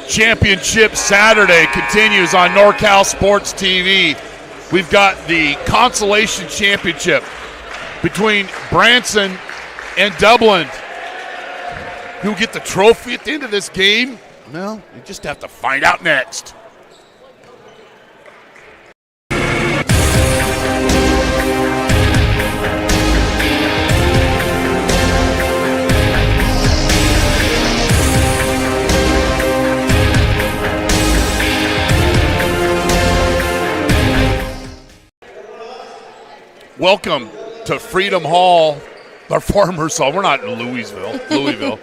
Championship Saturday continues on NorCal Sports TV. We've got the consolation championship between Branson and Dublin. Who'll get the trophy at the end of this game? Well, you just have to find out next. Welcome to Freedom Hall, or Farmers Hall. We're not in Louisville.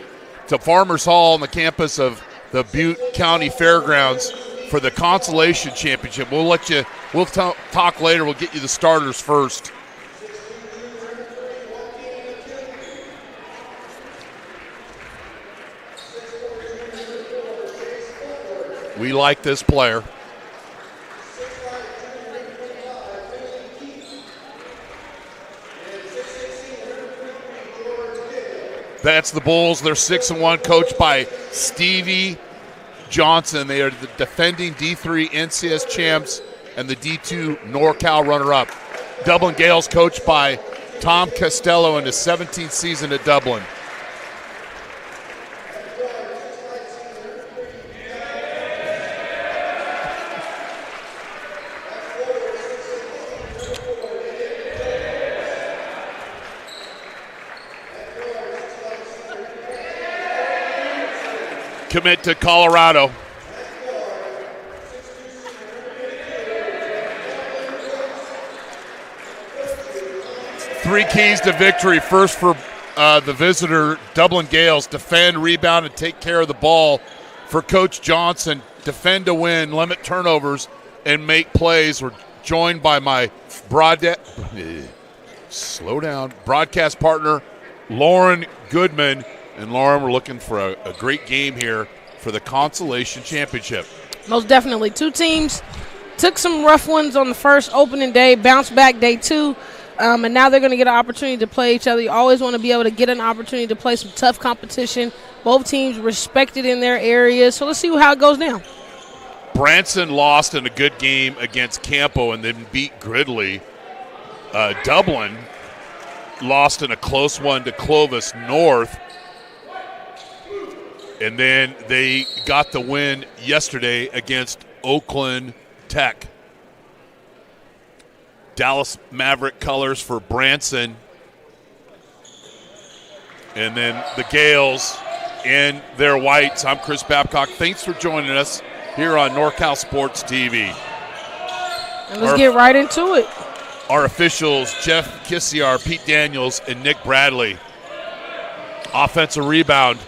To Farmers Hall on the campus of the Butte County Fairgrounds for the Consolation Championship. We'll talk later. We'll get you the starters first. We like this player. That's the Bulls. They're 6-1, coached by Stevie Johnson. They are the defending D3 NCS champs and the D2 NorCal runner-up. Dublin Gales, coached by Tom Costello in his 17th season at Dublin. Commit to Colorado. Three keys to victory. First for the visitor, Dublin Gales: defend, rebound, and take care of the ball. For Coach Johnson, defend to win, limit turnovers, and make plays. We're joined by my broadcast partner, Lauren Goodman. And Lauren, we're looking for a great game here for the Consolation Championship. Most definitely. Two teams took some rough ones on the first opening day, bounced back day two, and now they're going to get an opportunity to play each other. You always want to be able to get an opportunity to play some tough competition. Both teams respected in their areas, so let's see how it goes down. Branson lost in a good game against Campo and then beat Gridley. Dublin lost in a close one to Clovis North. And then they got the win yesterday against Oakland Tech. Dallas Maverick colors for Branson. And then the Gales in their whites. I'm Chris Babcock. Thanks for joining us here on NorCal Sports TV. And let's get right into it. Our officials, Jeff Kissiar, Pete Daniels, and Nick Bradley. Offensive rebound.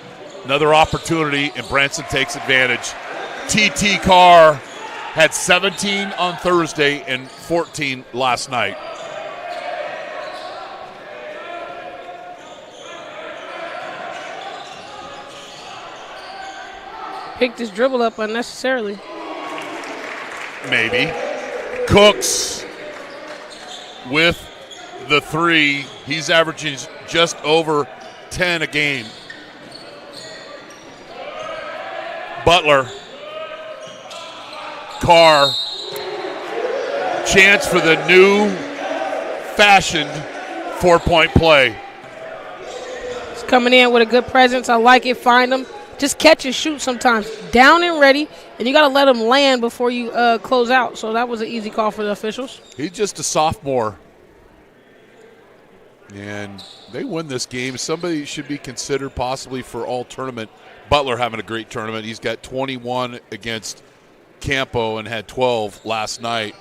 Another opportunity, and Branson takes advantage. T.T. Carr had 17 on Thursday and 14 last night. Picked his dribble up unnecessarily. Maybe. Cooks with the three. He's averaging just over 10 a game. Butler. Carr. Chance for the new fashioned 4-point play. He's coming in with a good presence. I like it. Find him. Just catch and shoot sometimes. Down and ready, and you got to let him land before you close out. So that was an easy call for the officials. He's just a sophomore. And they win this game. Somebody should be considered possibly for all tournament. Butler having a great tournament. He's got 21 against Campo and had 12 last night.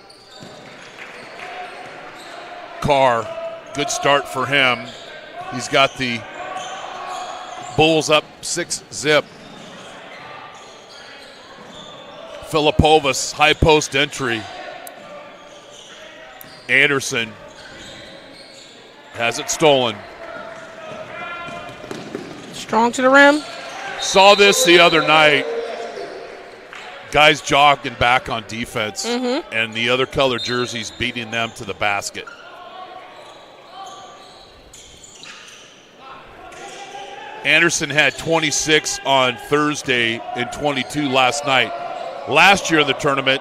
Carr, good start for him. He's got the Bulls up 6-zip. Filipovas, high post entry. Anderson has it stolen. Strong to the rim. Saw this the other night. Guys jogging back on defense, and the other color jerseys beating them to the basket. Anderson had 26 on Thursday and 22 last night. Last year in the tournament,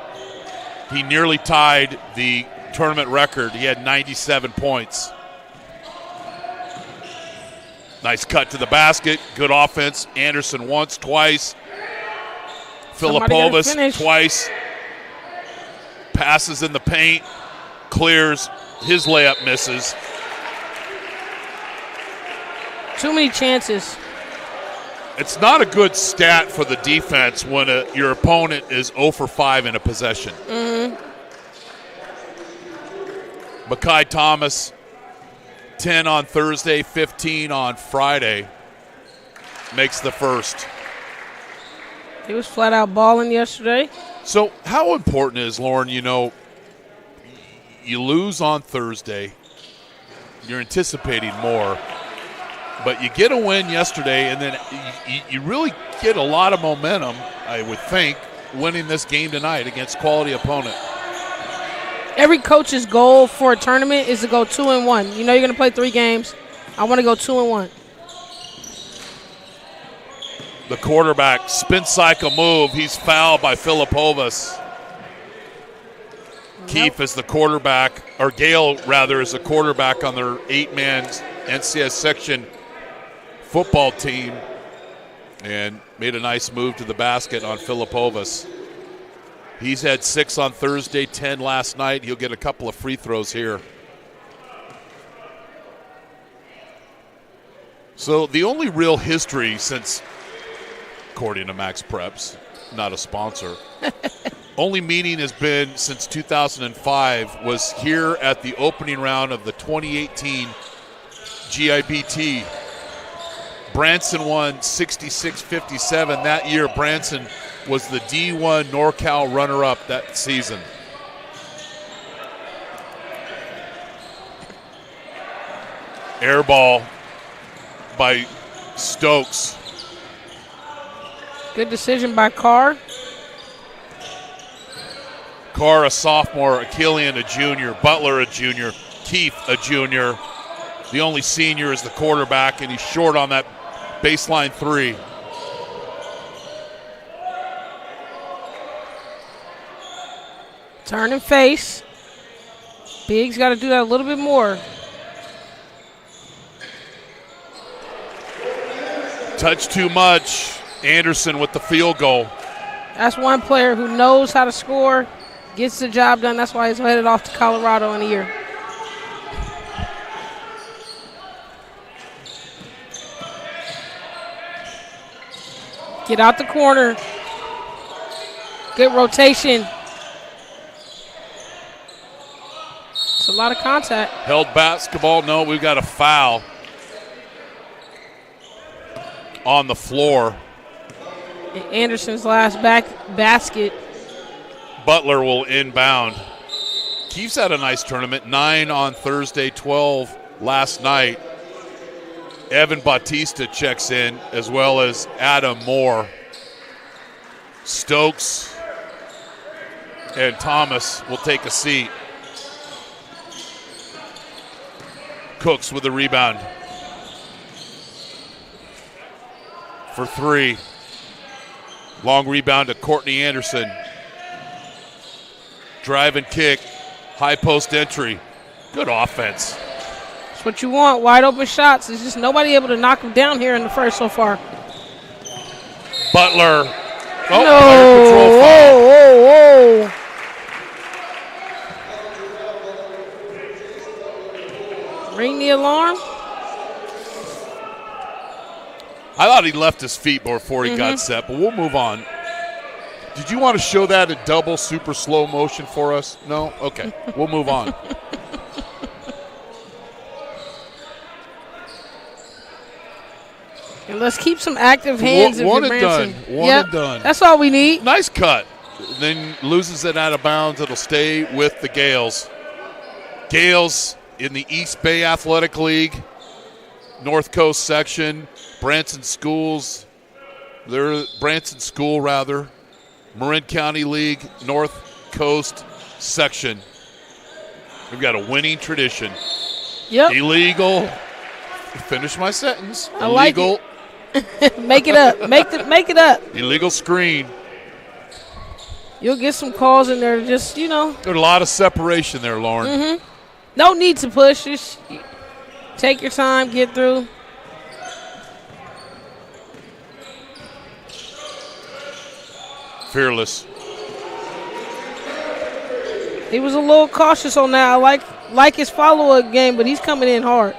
he nearly tied the tournament record. He had 97 points. Nice cut to the basket. Good offense. Anderson once, twice. Filipovas twice. Passes in the paint. Clears. His layup misses. Too many chances. It's not a good stat for the defense when your opponent is 0 for 5 in a possession. Makai Thomas, 10 on Thursday, 15 on Friday, makes the first. He was flat out balling yesterday. So how important is, Lauren, you lose on Thursday, you're anticipating more, but you get a win yesterday, and then you really get a lot of momentum, I would think, winning this game tonight against quality opponent. Every coach's goal for a tournament is to go 2-1. You know you're going to play 3 games. I want to go 2-1. The quarterback, spin cycle move. He's fouled by Filipovas. Keefe is the quarterback, or Gale, rather, is the quarterback on their 8-man NCS section football team, and made a nice move to the basket on Filipovas. He's had 6 on Thursday, 10 last night. He'll get a couple of free throws here. So the only real history since, according to Max Preps, not a sponsor, only meeting has been since 2005 was here at the opening round of the 2018 GIBT. Branson won 66-57. That year, Branson was the D1 NorCal runner-up that season. Air ball by Stokes. Good decision by Carr. Carr, a sophomore, Achillian, a junior, Butler, a junior, Keith, a junior. The only senior is the quarterback, and he's short on that baseline 3. Turn and face. Big's got to do that a little bit more. Touch too much. Anderson with the field goal. That's one player who knows how to score, gets the job done. That's why he's headed off to Colorado in a year. Get out the corner. Good rotation. It's a lot of contact. Held basketball. No, we've got a foul on the floor. Anderson's last basket. Butler will inbound. Keefe's had a nice tournament. 9 on Thursday, 12 last night. Evan Bautista checks in, as well as Adam Moore. Stokes and Thomas will take a seat. Cooks with the rebound. For 3. Long rebound to Courtney Anderson. Drive and kick. High post entry. Good offense. That's what you want. Wide open shots. There's just nobody able to knock them down here in the first so far. Butler. No. Player control foul. Whoa. Ring the alarm. I thought he left his feet before he got set, but we'll move on. Did you want to show that in double super slow motion for us? No? Okay. We'll move on. And let's keep some active hands. One and done. One and done. That's all we need. Nice cut. Then loses it out of bounds. It'll stay with the Gales. Gales in the East Bay Athletic League, North Coast section. Branson Schools. They're Branson School, rather. Marin County League, North Coast section. We've got a winning tradition. Yep. Illegal. Finish my sentence. I like Illegal. it. Make it up. Make it up. Illegal screen. You'll get some calls in there. Just There's a lot of separation there, Lauren. No need to push. Just take your time. Get through. Fearless. He was a little cautious on that. I like his follow-up game, but he's coming in hard.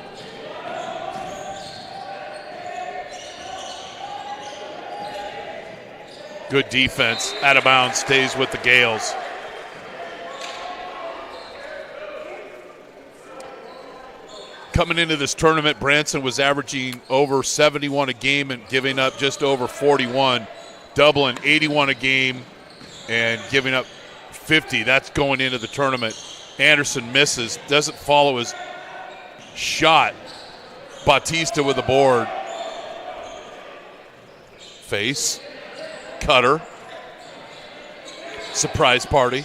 Good defense. Out of bounds. Stays with the Gales. Coming into this tournament, Branson was averaging over 71 a game and giving up just over 41. Dublin, 81 a game and giving up 50. That's going into the tournament. Anderson misses. Doesn't follow his shot. Bautista with the board. Face. Cutter. Surprise party.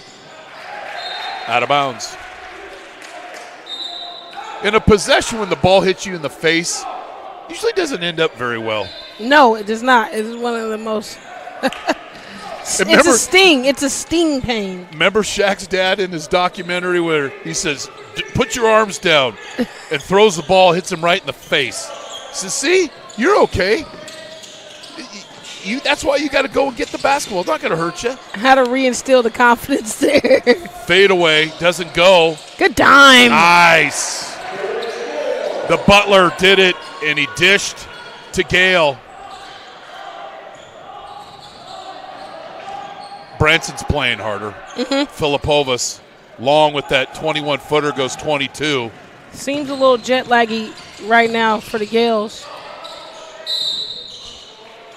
Out of bounds. In a possession when the ball hits you in the face, usually doesn't end up very well. No, it does not. It is one of the most it's a sting. It's a sting pain. Remember Shaq's dad in his documentary where he says, put your arms down, and throws the ball, hits him right in the face. He says, see, you're okay. That's why you got to go and get the basketball. It's not going to hurt you. How to reinstill the confidence there. Fade away, doesn't go. Good dime. Nice. The Butler did it, and he dished to Gale. Branson's playing harder. Filipovas, long with that 21-footer, goes 22. Seems a little jet laggy right now for the Gales.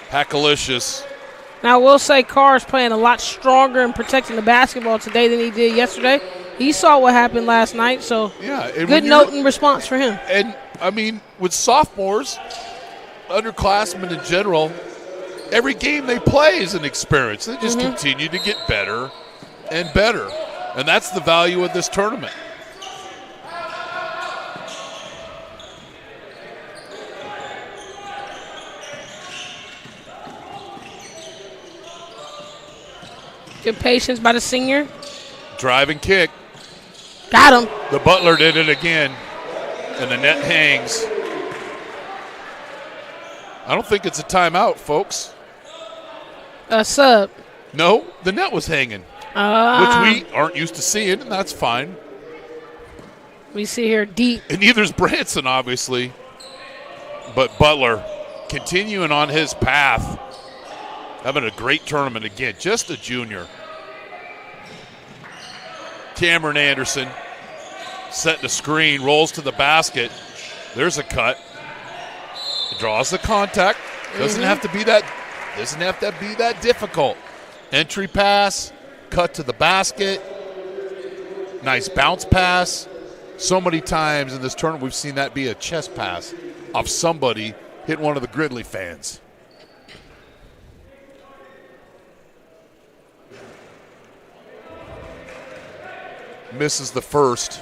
Hackalicious. Now, I will say Carr's playing a lot stronger in protecting the basketball today than he did yesterday. He saw what happened last night, so yeah, good note and response for him. And, I mean, with sophomores, underclassmen in general, every game they play is an experience. They just continue to get better and better. And that's the value of this tournament. Good patience by the senior. Drive and kick. Got him. The Butler did it again. And the net hangs. I don't think it's a timeout, folks. A sub. No, the net was hanging, which we aren't used to seeing, and that's fine. We see here deep. And neither's Branson, obviously. But Butler continuing on his path. Having a great tournament again, just a junior. Cameron Anderson setting a screen, rolls to the basket. There's a cut. Draws the contact. Doesn't have to be that. Doesn't have to be that difficult. Entry pass, cut to the basket. Nice bounce pass. So many times in this tournament we've seen that be a chest pass of somebody hitting one of the Gridley fans. Misses the first.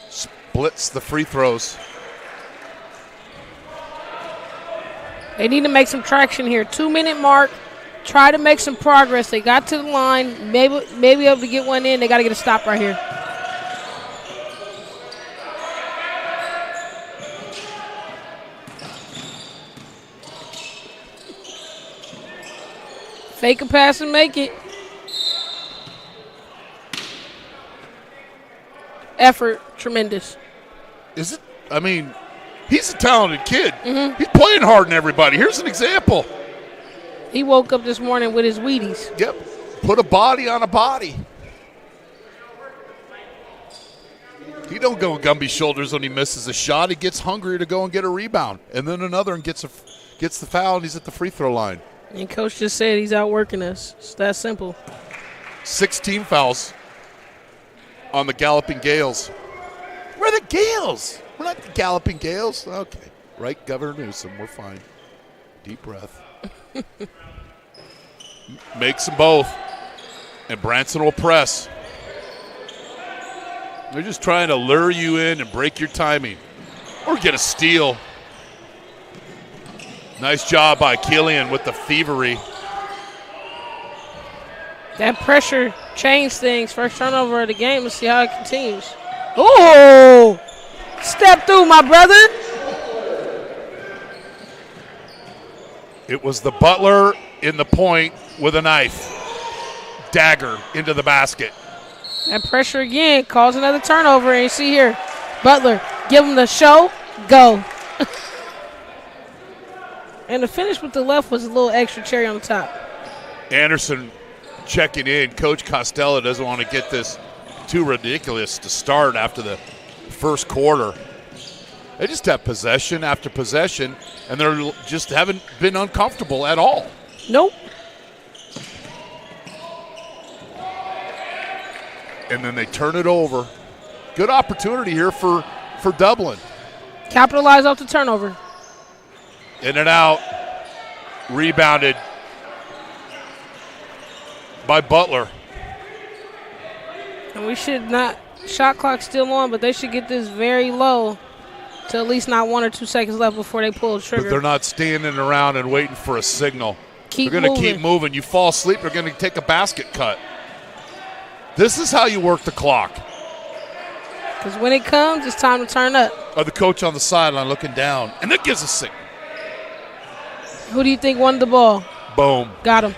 Splits the free throws. They need to make some traction here. 2-minute mark. Try to make some progress. They got to the line. Maybe able to get one in. They got to get a stop right here. Fake a pass and make it. Effort, tremendous. Is it? I mean, he's a talented kid. He's playing hard than everybody. Here's an example. He woke up this morning with his Wheaties. Yep. Put a body on a body. He don't go Gumby shoulders when he misses a shot. He gets hungry to go and get a rebound. And then another and gets the foul, and he's at the free throw line. And Coach just said he's outworking us. It's that simple. 16 fouls on the Galloping Gales. We're the Gales. We're not the Galloping Gales. Okay. Right, Governor Newsom. We're fine. Deep breath. Makes them both. And Branson will press. They're just trying to lure you in and break your timing. Or get a steal. Nice job by Killian with the thievery. That pressure changed things. First turnover of the game. Let's see how it continues. Oh! Step through, my brother. It was the Butler in the point with a knife. Dagger into the basket. That pressure again caused another turnover. And you see here, Butler, give him the show, go. And the finish with the left was a little extra cherry on the top. Anderson checking in. Coach Costello doesn't want to get this too ridiculous to start after the first quarter. They just have possession after possession, and they're just haven't been uncomfortable at all. Nope. And then they turn it over. Good opportunity here for Dublin. Capitalize off the turnover. In and out. Rebounded by Butler. And we should not, shot clock still on, but they should get this very low to at least not 1 or 2 seconds left before they pull the trigger. But they're not standing around and waiting for a signal. Keep they're going to keep moving. You fall asleep, they're going to take a basket cut. This is how you work the clock. Because when it comes, it's time to turn up. Or the coach on the sideline looking down, and that gives a signal. Who do you think won the ball? Boom. Got him.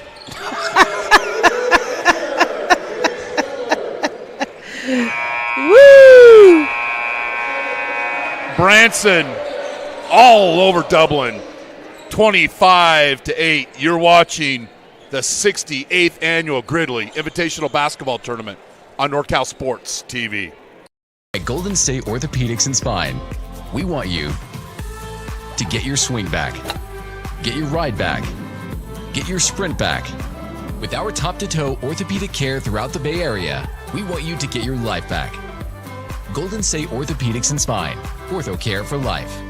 Woo! Branson all over Dublin. 25-8. You're watching the 68th Annual Gridley Invitational Basketball Tournament on NorCal Sports TV. At Golden State Orthopedics and Spine, we want you to get your swing back, get your ride back, get your sprint back. With our top-to-toe orthopedic care throughout the Bay Area, we want you to get your life back. Golden State Orthopedics and Spine, ortho care for life.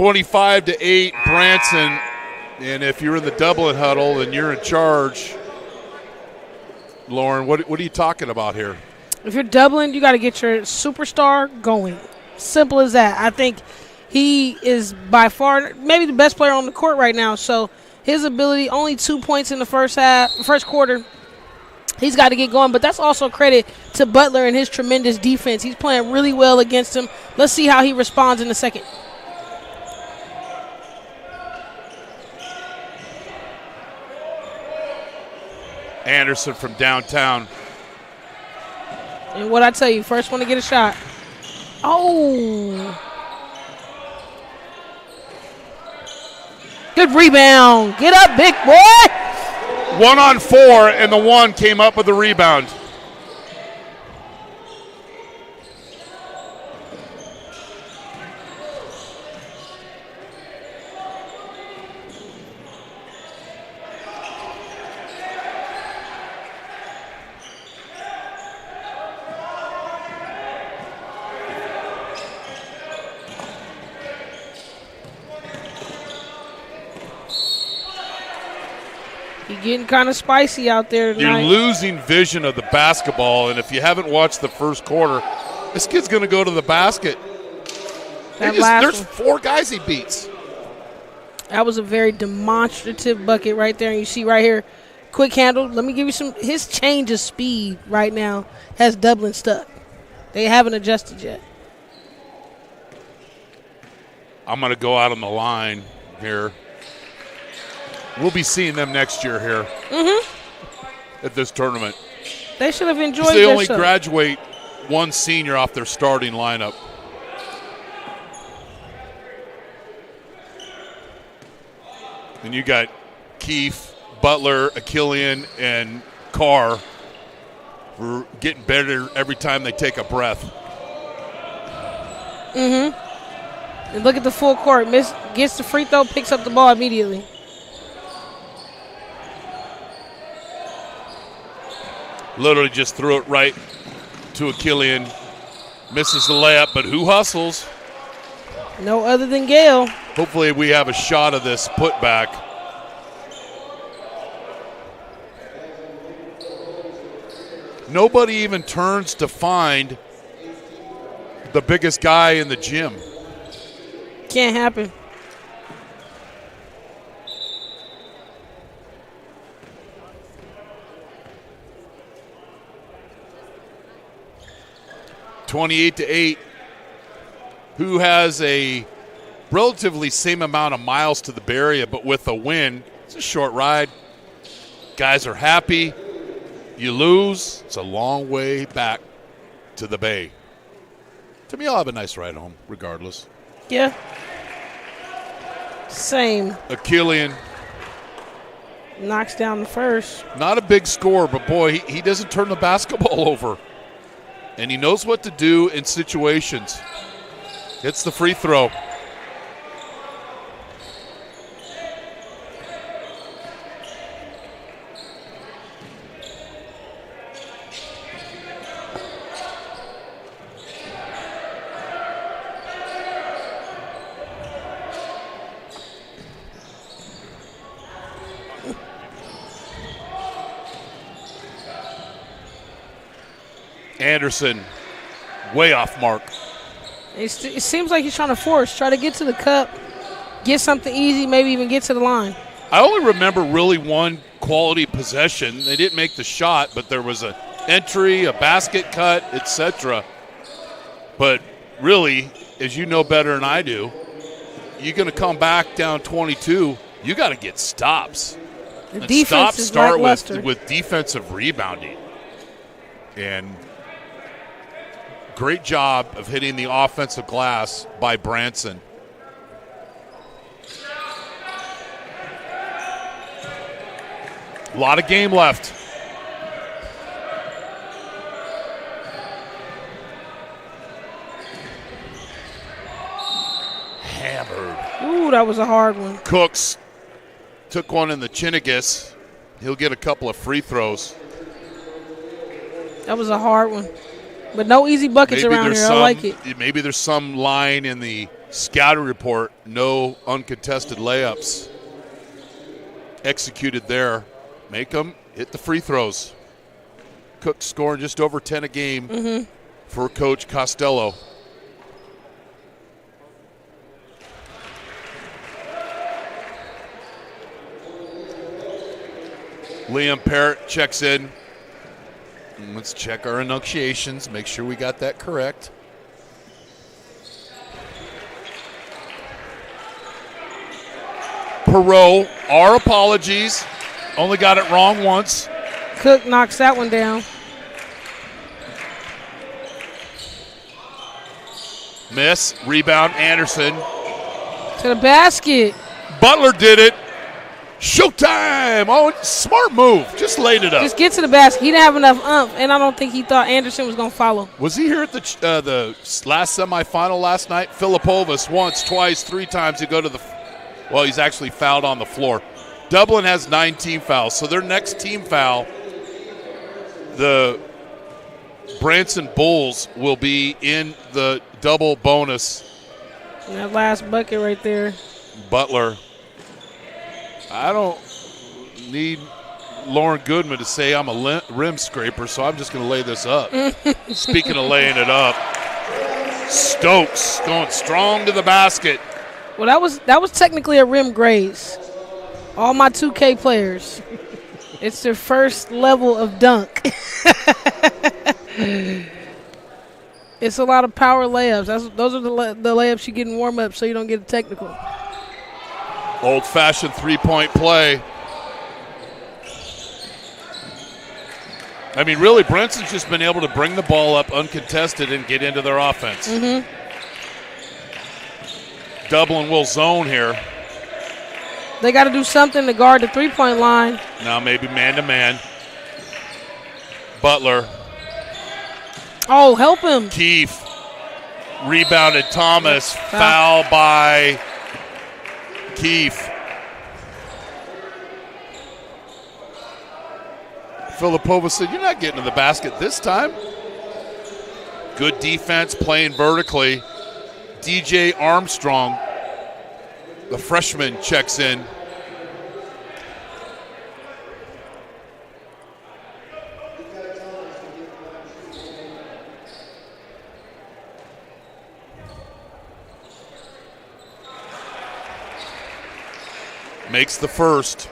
25-8, Branson. And if you're in the Dublin huddle and you're in charge, Lauren, what are you talking about here? If you're Dublin, you got to get your superstar going. Simple as that. I think he is by far maybe the best player on the court right now. So his ability, only 2 points in the first quarter. He's got to get going, but that's also credit to Butler and his tremendous defense. He's playing really well against him. Let's see how he responds in a second. Anderson from downtown. And what I tell you, first one to get a shot. Oh. Good rebound. Get up, big boy. 1-on-4, and the one came up with the rebound. Getting kind of spicy out there tonight. You're losing vision of the basketball, and if you haven't watched the first quarter, this kid's going to go to the basket. There's 4 guys he beats. That was a very demonstrative bucket right there. And you see right here, quick handle. Let me give you some. His change of speed right now has Dublin stuck. They haven't adjusted yet. I'm going to go out on the line here. We'll be seeing them next year here at this tournament. They should have enjoyed They only show. graduate one senior off their starting lineup. And you got Keefe, Butler, Achillian, and Carr. We're getting better every time they take a breath. And look at the full court. Gets the free throw, picks up the ball immediately. Literally just threw it right to Achillian. Misses the layup, but who hustles? No other than Gale. Hopefully we have a shot of this putback. Nobody even turns to find the biggest guy in the gym. Can't happen. (28-8). Who has a relatively same amount of miles to the Bay Area, but with a win, it's a short ride. Guys are happy. You lose, it's a long way back to the Bay. To me, I'll have a nice ride home, regardless. Yeah. Same. Achillian. Knocks down the first. Not a big score, but boy, he doesn't turn the basketball over. And he knows what to do in situations. Hits the free throw. Anderson, way off mark. It seems like he's trying to try to get to the cup, get something easy, maybe even get to the line. I only remember really one quality possession. They didn't make the shot, but there was an entry, a basket cut, etc. But really, as you know better than I do, you're going to come back down 22, you got to get stops. The and defense stops is start lackluster. with defensive rebounding. And great job of hitting the offensive glass by Branson. A lot of game left. Hammered. Ooh, that was a hard one. Cooks took one in the Chinnigus. He'll get a couple of free throws. That was a hard one. But no easy buckets around here. I like it. Maybe there's some line in the Scouting report, no uncontested layups executed there. Make them hit the free throws. Cook scoring just over 10 a game for Coach Costello. Liam Parrott checks in. Let's check our enunciations, make sure we got that correct. Perot, our apologies. Only got it wrong once. Cook knocks that one down. Miss. Rebound, Anderson. To the basket. Butler did it. Showtime. Oh, smart move. Just laid it up. Just get to the basket. He didn't have enough umph, and I don't think he thought Anderson was going to follow. Was he here at the last semifinal last night? Filipovas once, twice, 3 times. He go to the – well, he's actually fouled on the floor. Dublin has 9 team fouls, so their next team foul, the Branson Bulls will be in the double bonus. And that last bucket right there. Butler. I don't need Lauren Goodman to say I'm a rim scraper, so I'm just going to lay this up. Speaking of laying it up, Stokes going strong to the basket. Well, that was technically a rim graze. All my 2K players, it's their first level of dunk. It's a lot of power layups. Those are the layups you get in warm-up so you don't get a technical. Old-fashioned three-point play. I mean, really, Branson's just been able to bring the ball up uncontested and get into their offense. Dublin will zone here. They got to do something to guard the three-point line. Now maybe man-to-man. Butler. Oh, help him. Keefe. Rebounded Thomas. Foul by Keefe. Filipova said, "You're not getting to the basket this time." Good defense, playing vertically. DJ Armstrong, the freshman, checks in. Makes the first.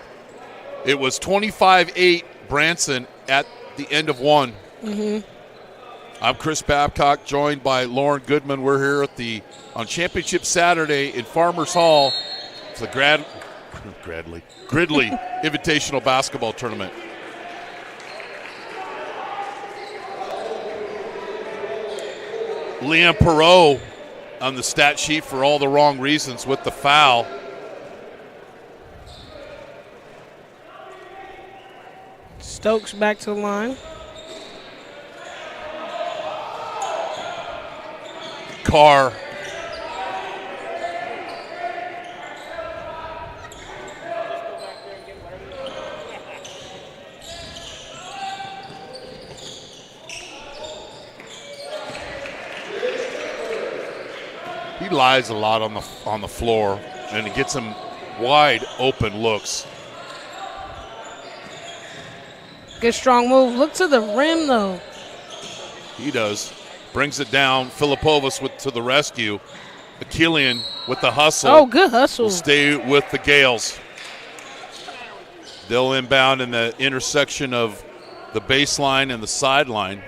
It was 25-8 Branson at the end of one. I'm Chris Babcock, joined by Lauren Goodman. We're here at on Championship Saturday in Farmers Hall. It's the Gridley Invitational Basketball Tournament. Liam Perot on the stat sheet for all the wrong reasons with the foul. Stokes back to the line. Carr. He lies a lot on the floor, and he gets him wide open looks. Good strong move. Look to the rim, though. He does. Brings it down. Filipovas to the rescue. Achillian with the hustle. Oh, good hustle. Will stay with the Gales. They'll inbound in the intersection of the baseline and the sideline.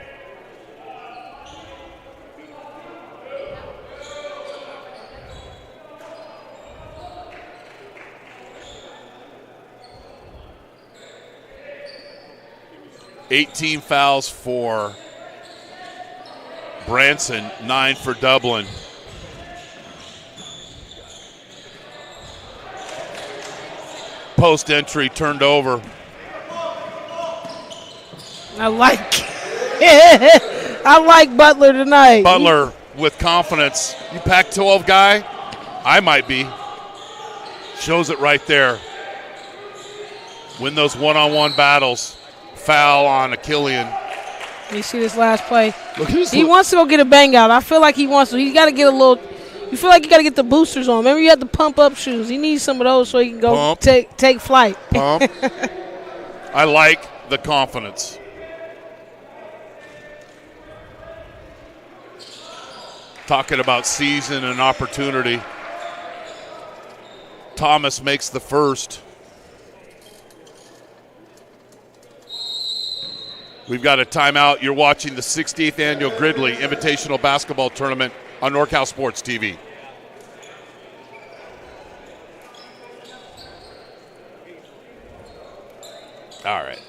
$18 fouls for Branson, 9 for Dublin. Post entry turned over. I like Butler tonight. Butler with confidence. You Pac-12 guy? I might be. Shows it right there. Win those one-on-one battles. Foul on Achillian. You see this last play. Look, he wants to go get a bang out. I feel like he wants to. He's got to get a little You feel like you got to get the boosters on. Remember, you had the pump-up shoes. He needs some of those so he can go take flight. Pump. I like the confidence. Talking about season and opportunity. Thomas makes the first. We've got a timeout. You're watching the 60th Annual Gridley Invitational Basketball Tournament on NorCal Sports TV. All right.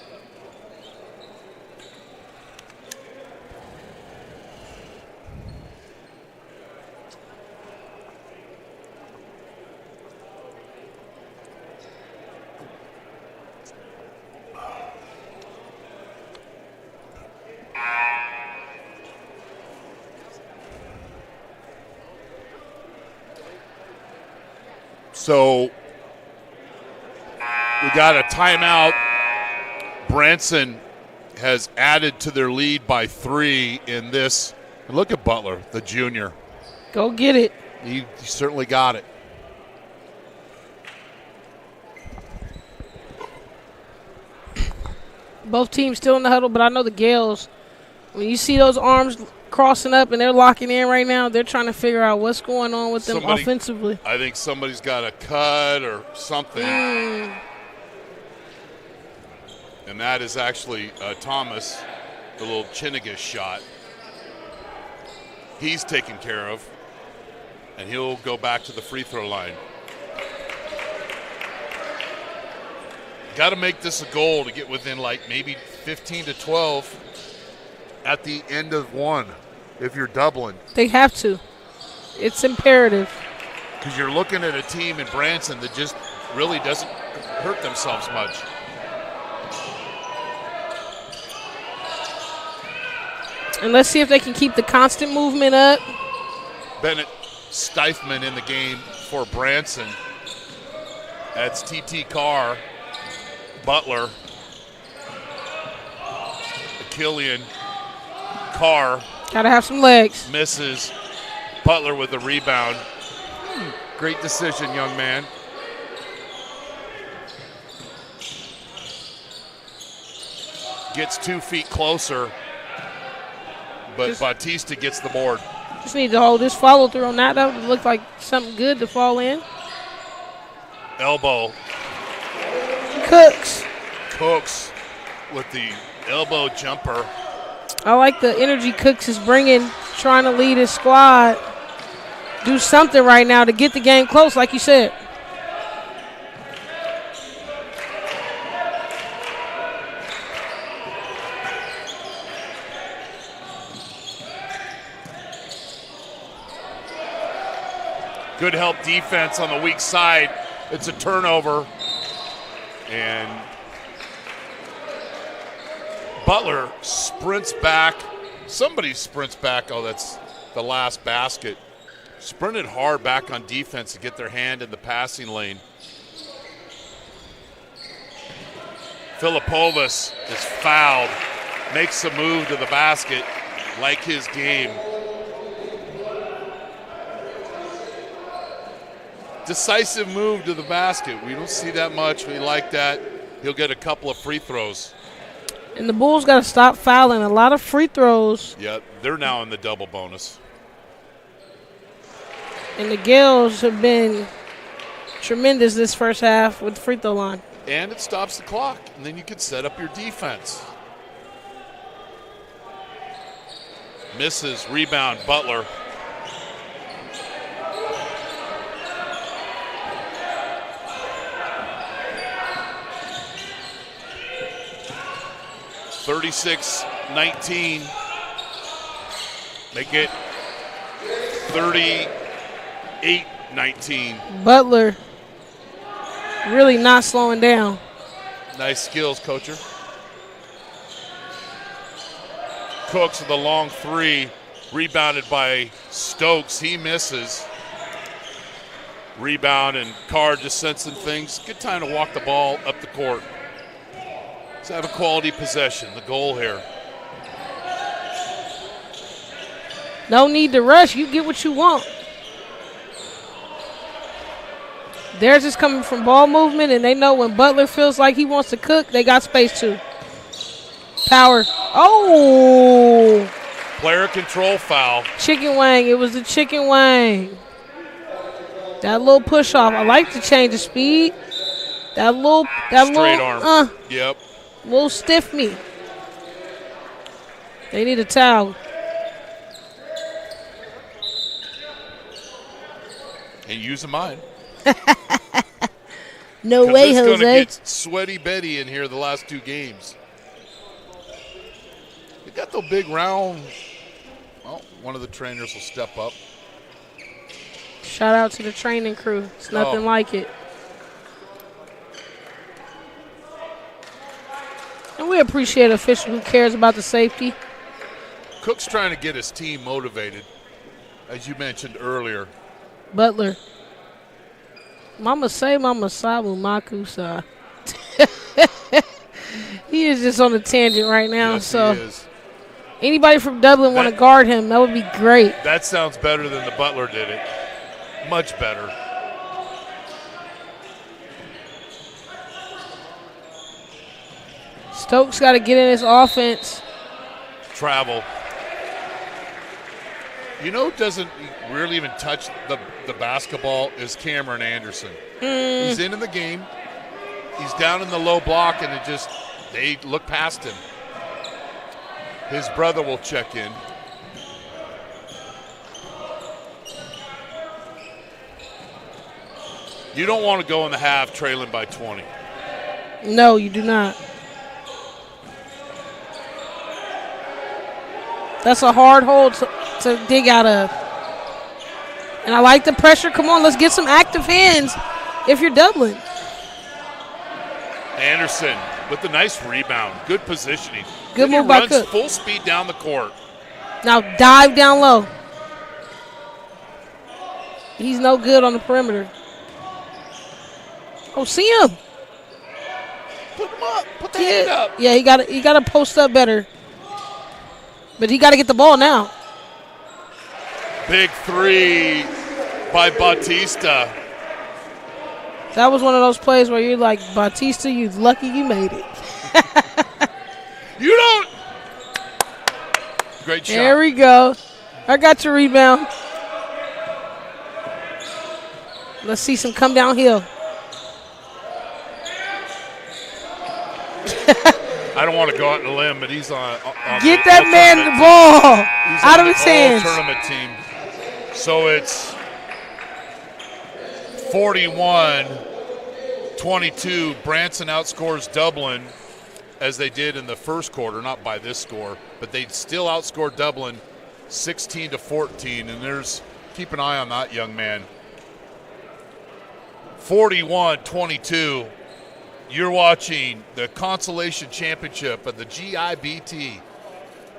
So we got a timeout. Branson has added to their lead by 3 in this. And look at Butler, the junior. Go get it. He certainly got it. Both teams still in the huddle, but I know the Gales, when you see those arms crossing up and they're locking in right now, they're trying to figure out what's going on with them offensively. I think somebody's got a cut or something. And that is actually Thomas, the little Chinnigus shot. He's taken care of, and he'll go back to the free throw line. Got to make this a goal to get within like maybe 15 to 12 at the end of one if you're Dublin. They have to. It's imperative. Because you're looking at a team in Branson that just really doesn't hurt themselves much. And let's see if they can keep the constant movement up. Bennett Steifman in the game for Branson. That's T.T. Carr, Butler, Killian, Carr. Got to have some legs. Misses. Butler with the rebound. Great decision, young man. Gets 2 feet closer, but Bautista gets the board. Just need to hold this follow through on that. That would look like something good to fall in. Elbow. Cooks with the elbow jumper. I like the energy Cooks is bringing, trying to lead his squad. Do something right now to get the game close, like you said. Good help defense on the weak side. It's a turnover. And Butler sprints back. Somebody sprints back. Oh, that's the last basket. Sprinted hard back on defense to get their hand in the passing lane. Filipovas is fouled. Makes a move to the basket. Like his game. Decisive move to the basket. We don't see that much. We like that. He'll get a couple of free throws. And the Bulls got to stop fouling. A lot of free throws. Yeah, they're now in the double bonus. And the Gales have been tremendous this first half with the free throw line. And it stops the clock, and then you can set up your defense. Misses, rebound, Butler. (36-19). Make it 38-19. Butler really not slowing down. Nice skills, Coacher. Cooks with a long 3, rebounded by Stokes. He misses. Rebound, and Carr just sensing things. Good time to walk the ball up the court. Let's have a quality possession, the goal here. No need to rush. You get what you want. Theirs is coming from ball movement, and they know when Butler feels like he wants to cook, they got space too. Power. Oh! Player control foul. Chicken wing. It was the chicken wing. That little push off. I like the change of speed. That Straight arm. Yep. Little stiff me. They need a towel. Ain't using mine. No way, it's Jose. It's going to get Sweaty Betty in here the last 2 games. They got the big round. Well, one of the trainers will step up. Shout out to the training crew. It's nothing like it. And we appreciate an official who cares about the safety. Cook's trying to get his team motivated, as you mentioned earlier. Butler. Mama say, Mama sabu, makusa. He is just on a tangent right now. Yes, so he is. Anybody from Dublin want to guard him, that would be great. That sounds better than the Butler did it. Much better. Stokes got to get in his offense. Travel. You know who doesn't really even touch the basketball is Cameron Anderson. He's in the game. He's down in the low block, and they look past him. His brother will check in. You don't want to go in the half trailing by 20. No, you do not. That's a hard hole to dig out of. And I like the pressure. Come on, let's get some active hands if you're Dublin. Anderson with the nice rebound. Good positioning. Good move by Cook. Runs full speed down the court. Now dive down low. He's no good on the perimeter. Oh, see him. Put him up. Put the hand up. Yeah, he got to post up better. But he got to get the ball now. Big 3 by Bautista. That was one of those plays where you're like, Bautista, you lucky you made it. You don't. Great shot. There we go. I got your rebound. Let's see some come downhill. I don't want to go out on a limb, but he's on Get that man the ball out of his hands. Tournament team. So it's 41-22. Branson outscores Dublin as they did in the first quarter, not by this score, but they still outscored Dublin 16-14. And keep an eye on that young man. 41-22. You're watching the Consolation Championship of the GIBT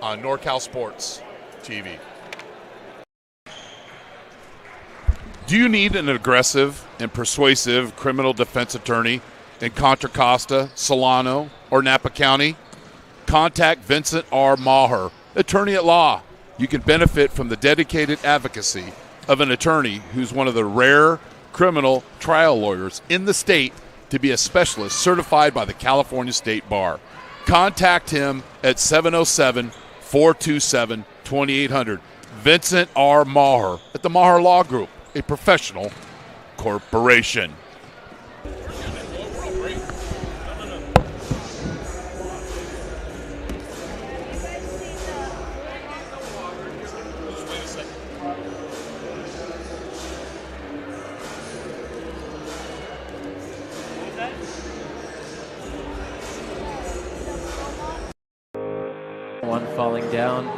on NorCal Sports TV. Do you need an aggressive and persuasive criminal defense attorney in Contra Costa, Solano, or Napa County? Contact Vincent R. Maher, attorney at law. You can benefit from the dedicated advocacy of an attorney who's one of the rare criminal trial lawyers in the state to be a specialist certified by the California State Bar. Contact him at 707-427-2800. Vincent R. Maher at the Maher Law Group, a professional corporation. One falling down.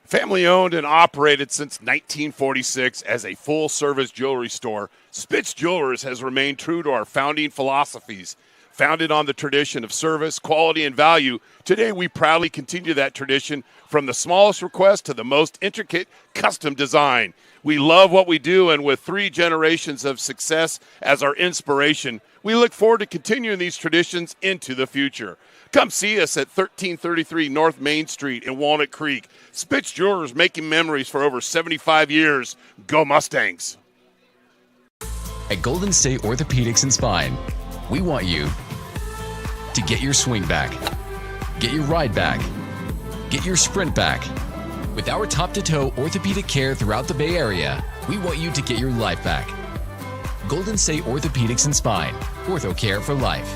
Family owned and operated since 1946 as a full-service jewelry store, Spitz Jewelers has remained true to our founding philosophies. Founded on the tradition of service, quality, and value, today we proudly continue that tradition from the smallest request to the most intricate custom design. We love what we do, and with 3 generations of success as our inspiration, we look forward to continuing these traditions into the future. Come see us at 1333 North Main Street in Walnut Creek. Spitz Jewelers, making memories for over 75 years. Go Mustangs! At Golden State Orthopedics and Spine, we want you to get your swing back, get your ride back, get your sprint back. With our top-to-toe orthopedic care throughout the Bay Area, we want you to get your life back. Golden State Orthopedics and Spine, ortho care for life.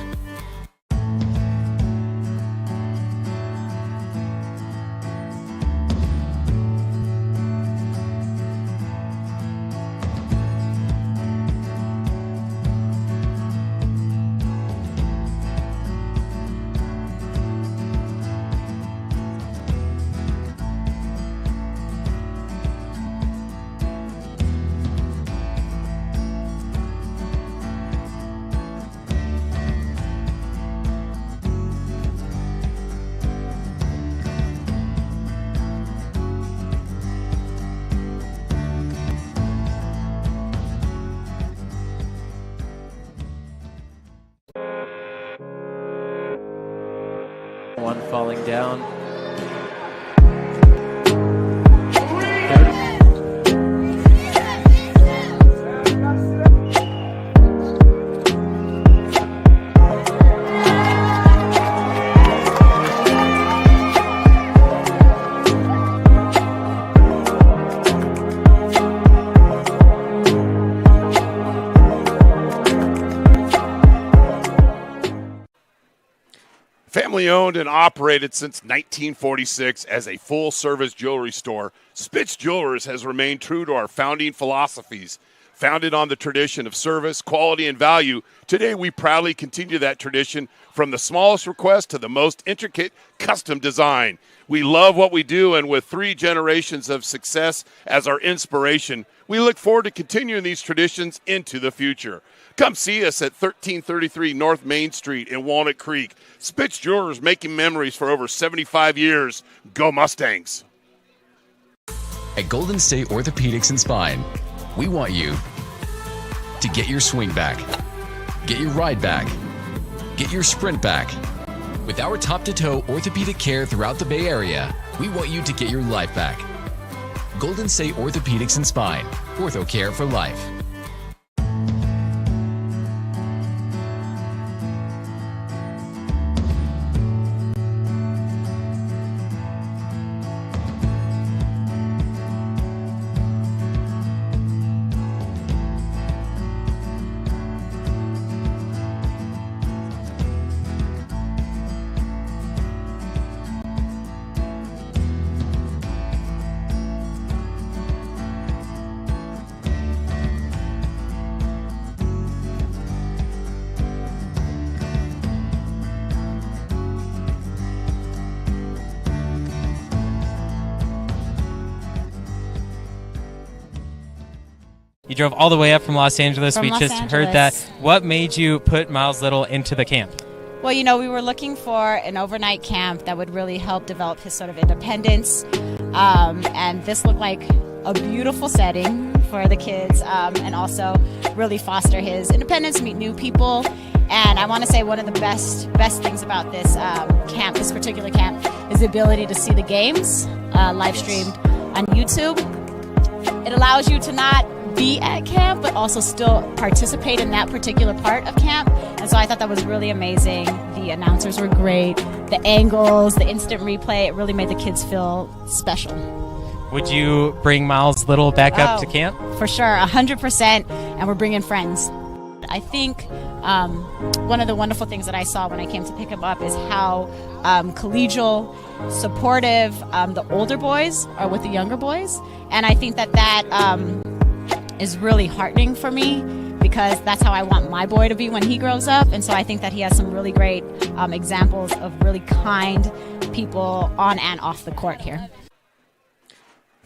One falling down. Family owned and operated since 1946 as a full-service jewelry store, Spitz Jewelers has remained true to our founding philosophies. Founded on the tradition of service, quality, and value, today we proudly continue that tradition from the smallest request to the most intricate custom design. We love what we do, and with 3 generations of success as our inspiration, we look forward to continuing these traditions into the future. Come see us at 1333 North Main Street in Walnut Creek. Spitz Jewelers, making memories for over 75 years. Go Mustangs! At Golden State Orthopedics and Spine, we want you to get your swing back, get your ride back, get your sprint back. With our top-to-toe orthopedic care throughout the Bay Area, we want you to get your life back. Golden State Orthopedics and Spine, ortho care for life. You drove all the way up from Los Angeles. From we Los just Angeles. heard that. What made you put Miles Little into the camp? Well, you know, we were looking for an overnight camp that would really help develop his sort of independence. And this looked like a beautiful setting for the kids, and also really foster his independence, meet new people. And I want to say one of the best things about this camp, this particular camp, is the ability to see the games live streamed on YouTube. It allows you to not be at camp, but also still participate in that particular part of camp. And so I thought that was really amazing. The announcers were great. The angles, the instant replay, it really made the kids feel special. Would you bring Miles Little back up to camp? For sure, 100%, and we're bringing friends. I think one of the wonderful things that I saw when I came to pick him up is how collegial, supportive the older boys are with the younger boys. And I think that is really heartening for me, because that's how I want my boy to be when he grows up. And so I think that he has some really great examples of really kind people on and off the court here.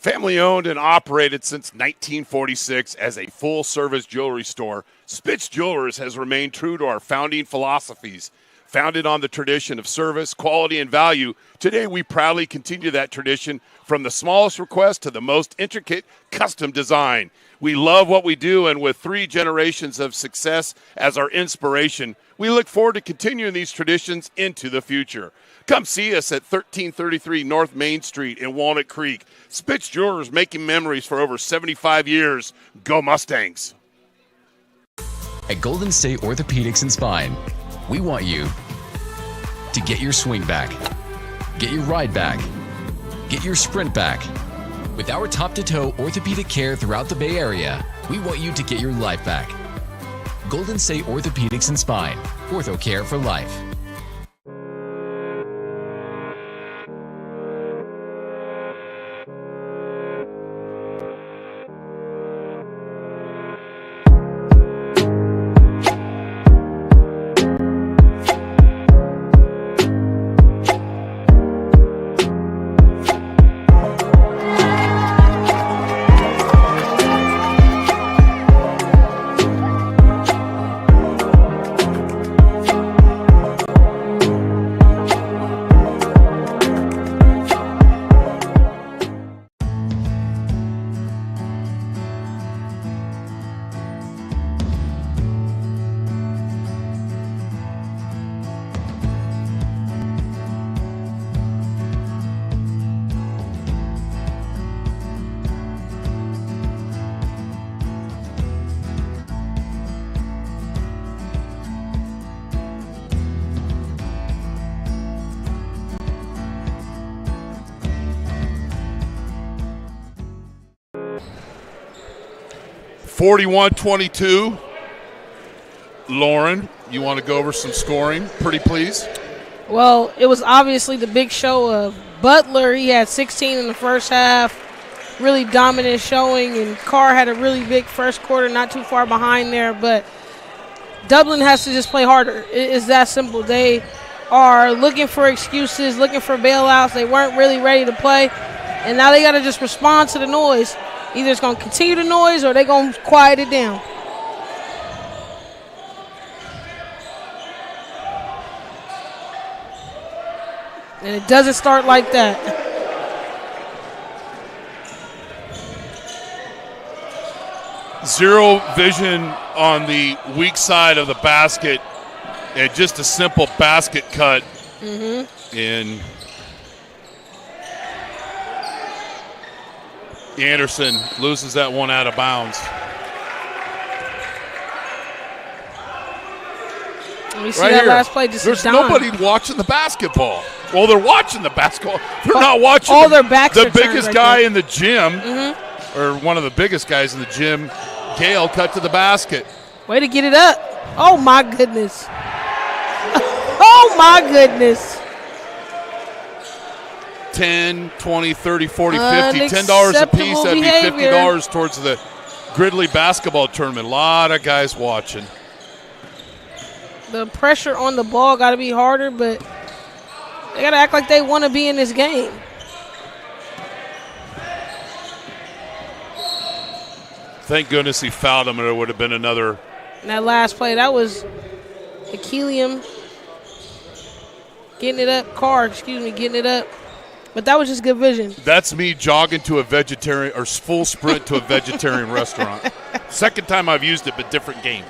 Family owned and operated since 1946 as a full-service jewelry store, Spitz Jewelers has remained true to our founding philosophies. Founded on the tradition of service, quality, and value, today we proudly continue that tradition from the smallest request to the most intricate custom design. We love what we do, and with 3 generations of success as our inspiration, we look forward to continuing these traditions into the future. Come see us at 1333 North Main Street in Walnut Creek. Spitz Jewelers, making memories for over 75 years. Go Mustangs! At Golden State Orthopedics and Spine, we want you to get your swing back, get your ride back, get your sprint back. With our top-to-toe orthopedic care throughout the Bay Area, we want you to get your life back. Golden State Orthopedics and Spine, ortho care for life. (41-22). Lauren, you want to go over some scoring? Pretty please. Well, it was obviously the big show of Butler. He had 16 in the first half. Really dominant showing, and Carr had a really big first quarter, not too far behind there. But Dublin has to just play harder. It's that simple. They are looking for excuses, looking for bailouts. They weren't really ready to play, and now they got to just respond to the noise. Either it's going to continue the noise or they're going to quiet it down. And it doesn't start like that. Zero vision on the weak side of the basket, and just a simple basket cut. And Anderson loses that one out of bounds. You see that last play, just there's nobody watching the basketball. Well, they're watching the basketball. They're not watching all their backs. The biggest guy in the gym, or one of the biggest guys in the gym, Gale, cut to the basket. Way to get it up. Oh, my goodness. Oh, my goodness. 10, 20, 30, 40, 50, $10 a piece. That'd be $50 towards the Gridley basketball tournament. A lot of guys watching. The pressure on the ball got to be harder, but they got to act like they want to be in this game. Thank goodness he fouled him, or it would have been another. And that last play, that was Achillium getting it up. Carr, getting it up. But that was just good vision. That's me jogging to a vegetarian, or full sprint to a vegetarian restaurant. Second time I've used it, but different game.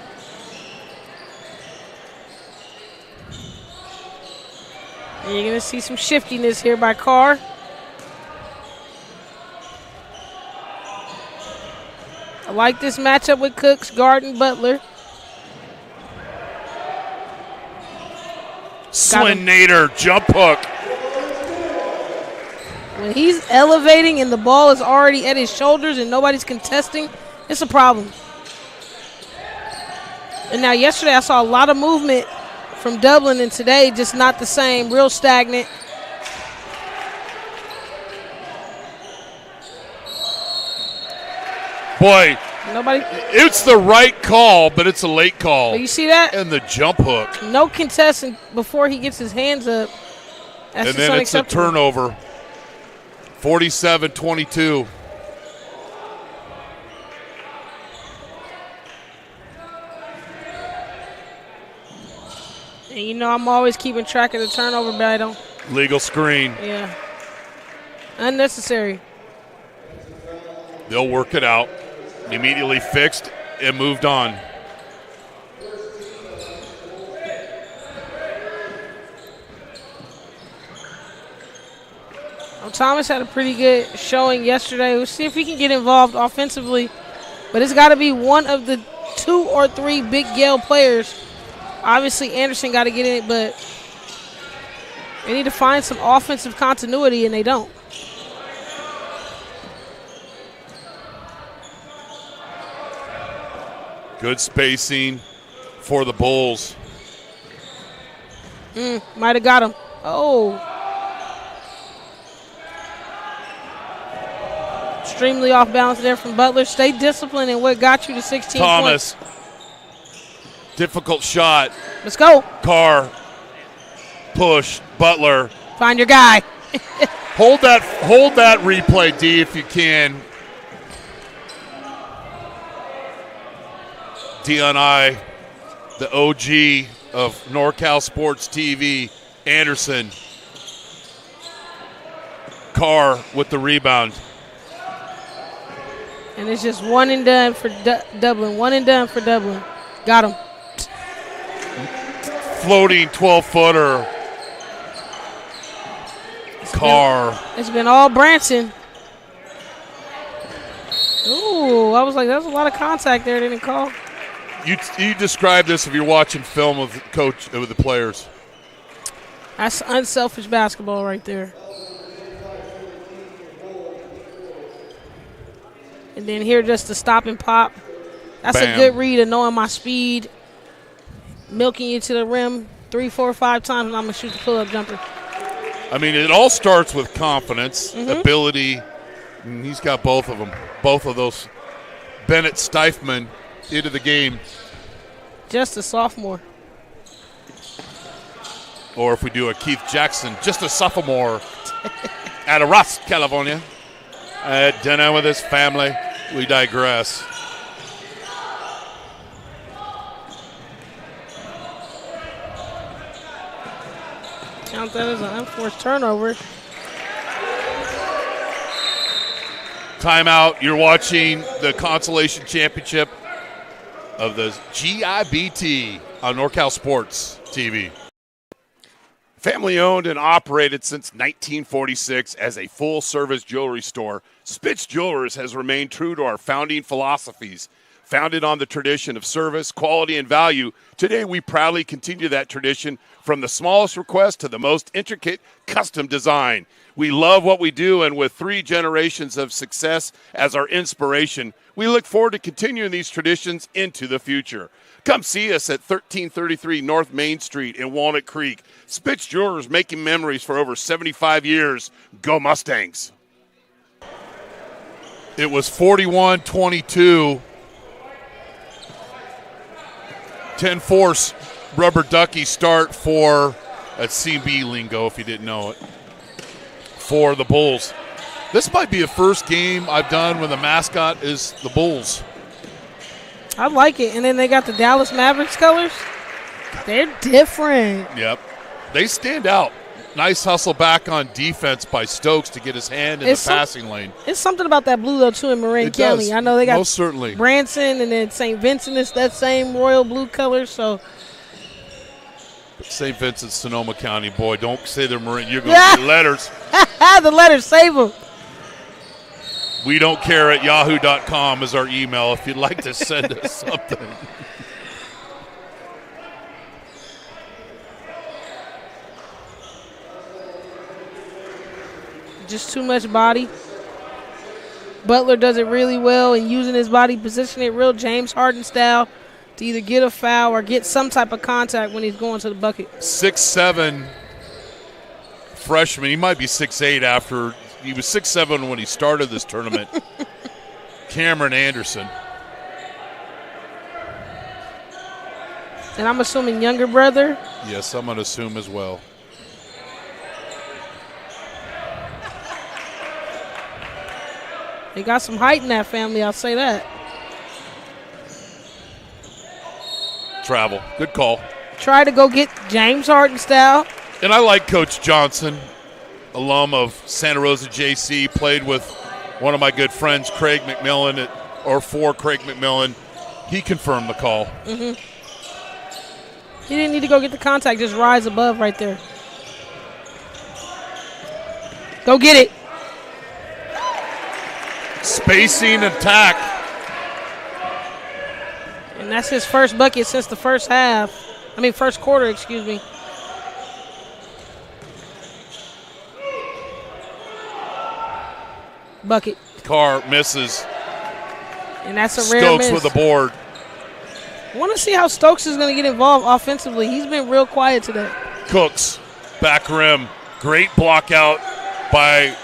And you're going to see some shiftiness here by Carr. I like this matchup with Cooks, Garden, Butler. Swin Nader, jump hook. When he's elevating and the ball is already at his shoulders and nobody's contesting, it's a problem. And now yesterday I saw a lot of movement from Dublin, and today just not the same, real stagnant. Boy, nobody. It's the right call, but it's a late call. But you see that? And the jump hook. No contesting before he gets his hands up. That's and then it's a turnover. 47-22. And you know I'm always keeping track of the turnover battle. Legal screen. Yeah. Unnecessary. They'll work it out. Immediately fixed and moved on. Well, Thomas had a pretty good showing yesterday. We'll see if he can get involved offensively. But it's got to be one of the 2 or 3 big Yale players. Obviously, Anderson got to get in it, but they need to find some offensive continuity, and they don't. Good spacing for the Bulls. Might have got him. Oh. Extremely off balance there from Butler. Stay disciplined in what got you to 16 Thomas. points. Difficult shot. Let's go. Carr. Push. Butler. Find your guy. Hold that replay, D, if you can. D&I, the OG of NorCal Sports TV, Anderson. Carr with the rebound. And it's just one and done for Dublin. One and done for Dublin. Got him. Floating 12-footer. Carr. It's been all Branson. Ooh, I was like, that's a lot of contact there. They didn't call. You describe this if you're watching film of the coach of the players. That's unselfish basketball right there. And then here just to stop and pop. That's Bam. a good read of knowing my speed. Milking you to the rim 3, 4, 5 times, and I'm going to shoot the pull-up jumper. I mean, it all starts with confidence, ability. And he's got both of them. Both of those. Bennett Steifman into the game. Just a sophomore. Or if we do a Keith Jackson, just a sophomore out of Ross, California. At dinner with his family. We digress. Count that as an unforced turnover. Timeout. You're watching the Consolation Championship of the GIBT on NorCal Sports TV. Family owned and operated since 1946 as a full-service jewelry store, Spitz Jewelers has remained true to our founding philosophies. Founded on the tradition of service, quality, and value, today we proudly continue that tradition from the smallest request to the most intricate custom design. We love what we do, and with 3 generations of success as our inspiration, we look forward to continuing these traditions into the future. Come see us at 1333 North Main Street in Walnut Creek. Spitz Jewelers, making memories for over 75 years. Go Mustangs. It was 41-22. 10-force rubber ducky start for, that's CB lingo if you didn't know it, for the Bulls. This might be the first game I've done when the mascot is the Bulls. I like it. And then they got the Dallas Mavericks colors. They're different. Yep. They stand out. Nice hustle back on defense by Stokes to get his hand in the passing lane. It's something about that blue, though, too, in Marin County. Does. I know they got most certainly Branson, and then St. Vincent is that same royal blue color. So St. Vincent, Sonoma County, boy, don't say they're Marin. You're going to get letters. The letters, save them. We don't care at yahoo.com is our email if you'd like to send us something. Just too much body. Butler does it really well in using his body, positioning it real James Harden style to either get a foul or get some type of contact when he's going to the bucket. 6'7" freshman. He might be 6'8" after. He was 6'7" when he started this tournament. Cameron Anderson. And I'm assuming younger brother. Yes, I'm going to assume as well. They got some height in that family, I'll say that. Travel. Good call. try to go get James Harden style. And I like Coach Johnson, alum of Santa Rosa JC, played with one of my good friends, Craig McMillan, for Craig McMillan. He confirmed the call. Mm-hmm. He didn't need to go get the contact, just rise above right there. Go get it. Spacing attack. And that's his first bucket since the first quarter, excuse me. Bucket. Carr misses. And that's a rare Stokes miss. with the board. I want to see how Stokes is going to get involved offensively. He's been real quiet today. Cooks, back rim. Great block out by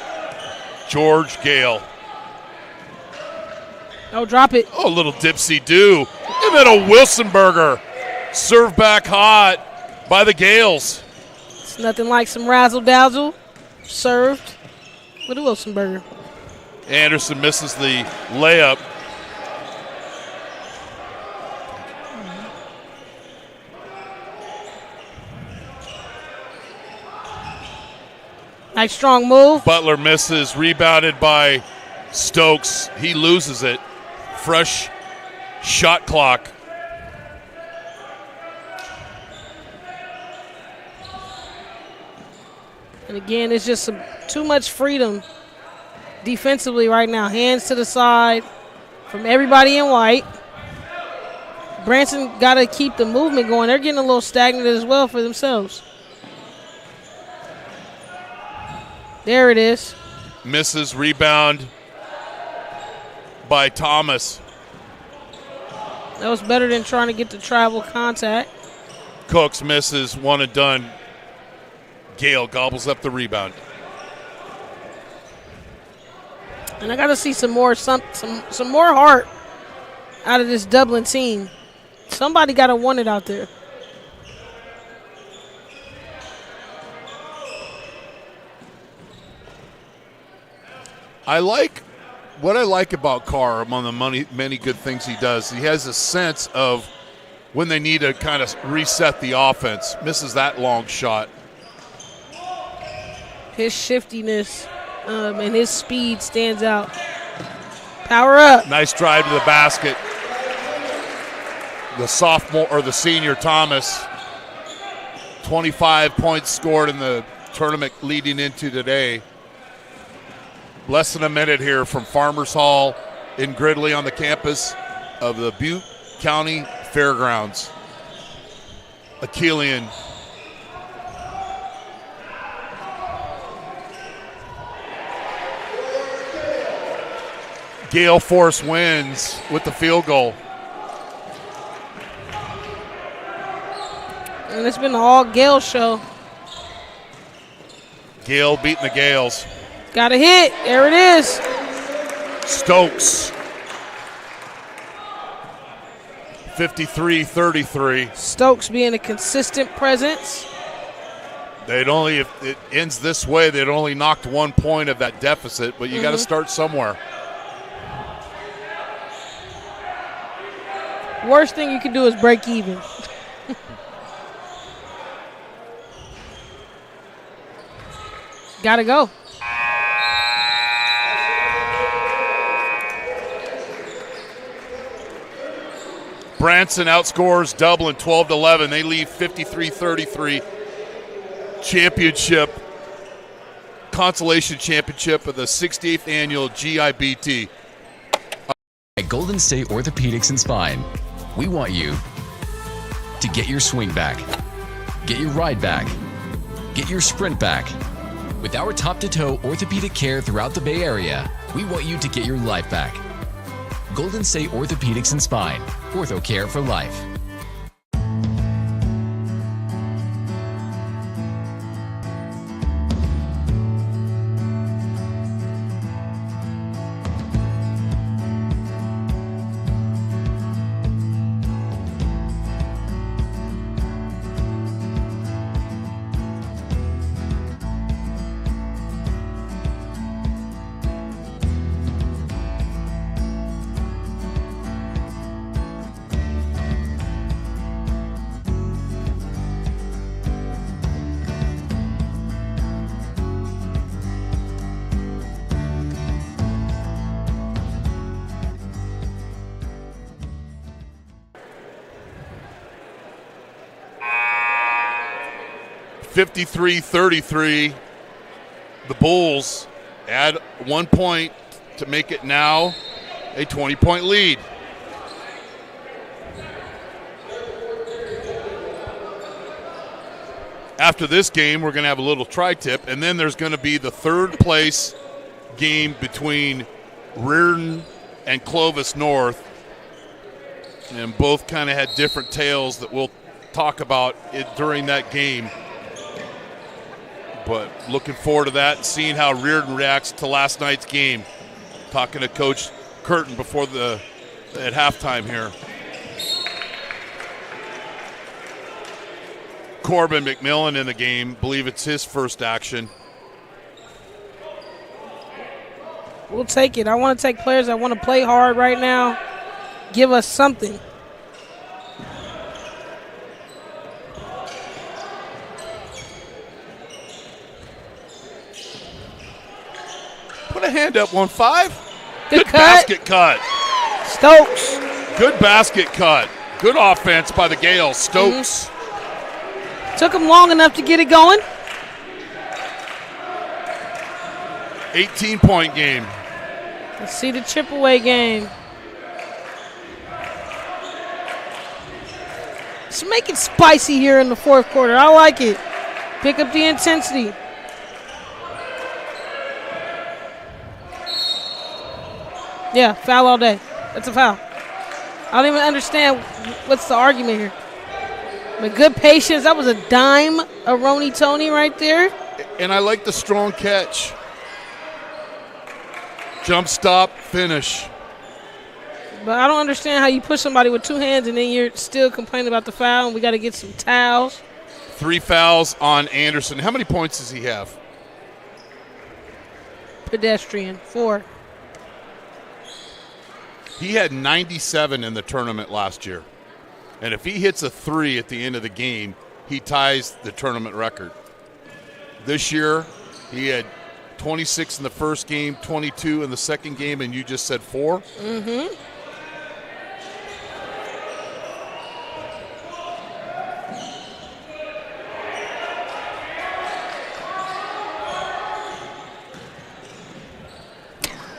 George Gale. Oh, drop it. Oh, a little dipsy-do. And then a Wilsonberger. Served back hot by the Gales. It's nothing like some razzle-dazzle served with a Wilsonberger. Anderson misses the layup. Nice strong move. Butler misses, rebounded by Stokes. He loses it. Fresh shot clock. And again, it's just too much freedom defensively right now. Hands to the side from everybody in white. Branson got to keep the movement going. They're getting a little stagnant as well for themselves. There it is. Misses, rebound by Thomas. That was better than trying to get the travel contact. Cooks misses, one and done. Gale gobbles up the rebound. And I got to see some more heart out of this Dublin team. Somebody got to want it out there. What I like about Carr, among the many good things he does, he has a sense of when they need to kind of reset the offense. Misses that long shot. His shiftiness and his speed stands out. Power up. Nice drive to the basket. The senior Thomas, 25 points scored in the tournament leading into today. Less than a minute here from Farmers Hall in Gridley on the campus of the Butte County Fairgrounds. Achillian. Gale Force wins with the field goal. And it's been the all Gale show. Gale beating the Gales. Got a hit. There it is. Stokes. 53-33. Stokes being a consistent presence. If it ends this way, they'd only knocked 1 point of that deficit, but you got to start somewhere. Worst thing you can do is break even. Gotta go. Branson outscores Dublin 12-11. They leave 53-33. Consolation championship of the 68th annual GIBT. At Golden State Orthopedics and Spine, we want you to get your swing back, get your ride back, get your sprint back. With our top-to-toe orthopedic care throughout the Bay Area, we want you to get your life back. Golden State Orthopedics and Spine, ortho care for life. 53-33. The Bulls add 1 point to make it now a 20-point lead. After this game, we're going to have a little tri-tip, and then there's going to be the third place game between Reardon and Clovis North. And both kind of had different tales that we'll talk about during that game. But looking forward to that and seeing how Reardon reacts to last night's game. Talking to Coach Curtin before at halftime here. Corbin McMillan in the game. Believe it's his first action. We'll take it. I want to take players that want to play hard right now. Give us something. Put a hand up, 1-5. Good cut. Basket cut. Stokes. Good basket cut. Good offense by the Gales. Stokes. Took him long enough to get it going. 18-point game. Let's see the chip away game. Let's make it spicy here in the fourth quarter. I like it. Pick up the intensity. Yeah, foul all day. That's a foul. I don't even understand what's the argument here. But good patience. That was a dime, a Roni Tony right there. And I like the strong catch. Jump stop, finish. But I don't understand how you push somebody with two hands and then you're still complaining about the foul, and we got to get some towels. 3 fouls on Anderson. How many points does he have? Pedestrian, 4. He had 97 in the tournament last year. And if he hits a 3 at the end of the game, he ties the tournament record. This year, he had 26 in the first game, 22 in the second game, and you just said 4? Mm-hmm.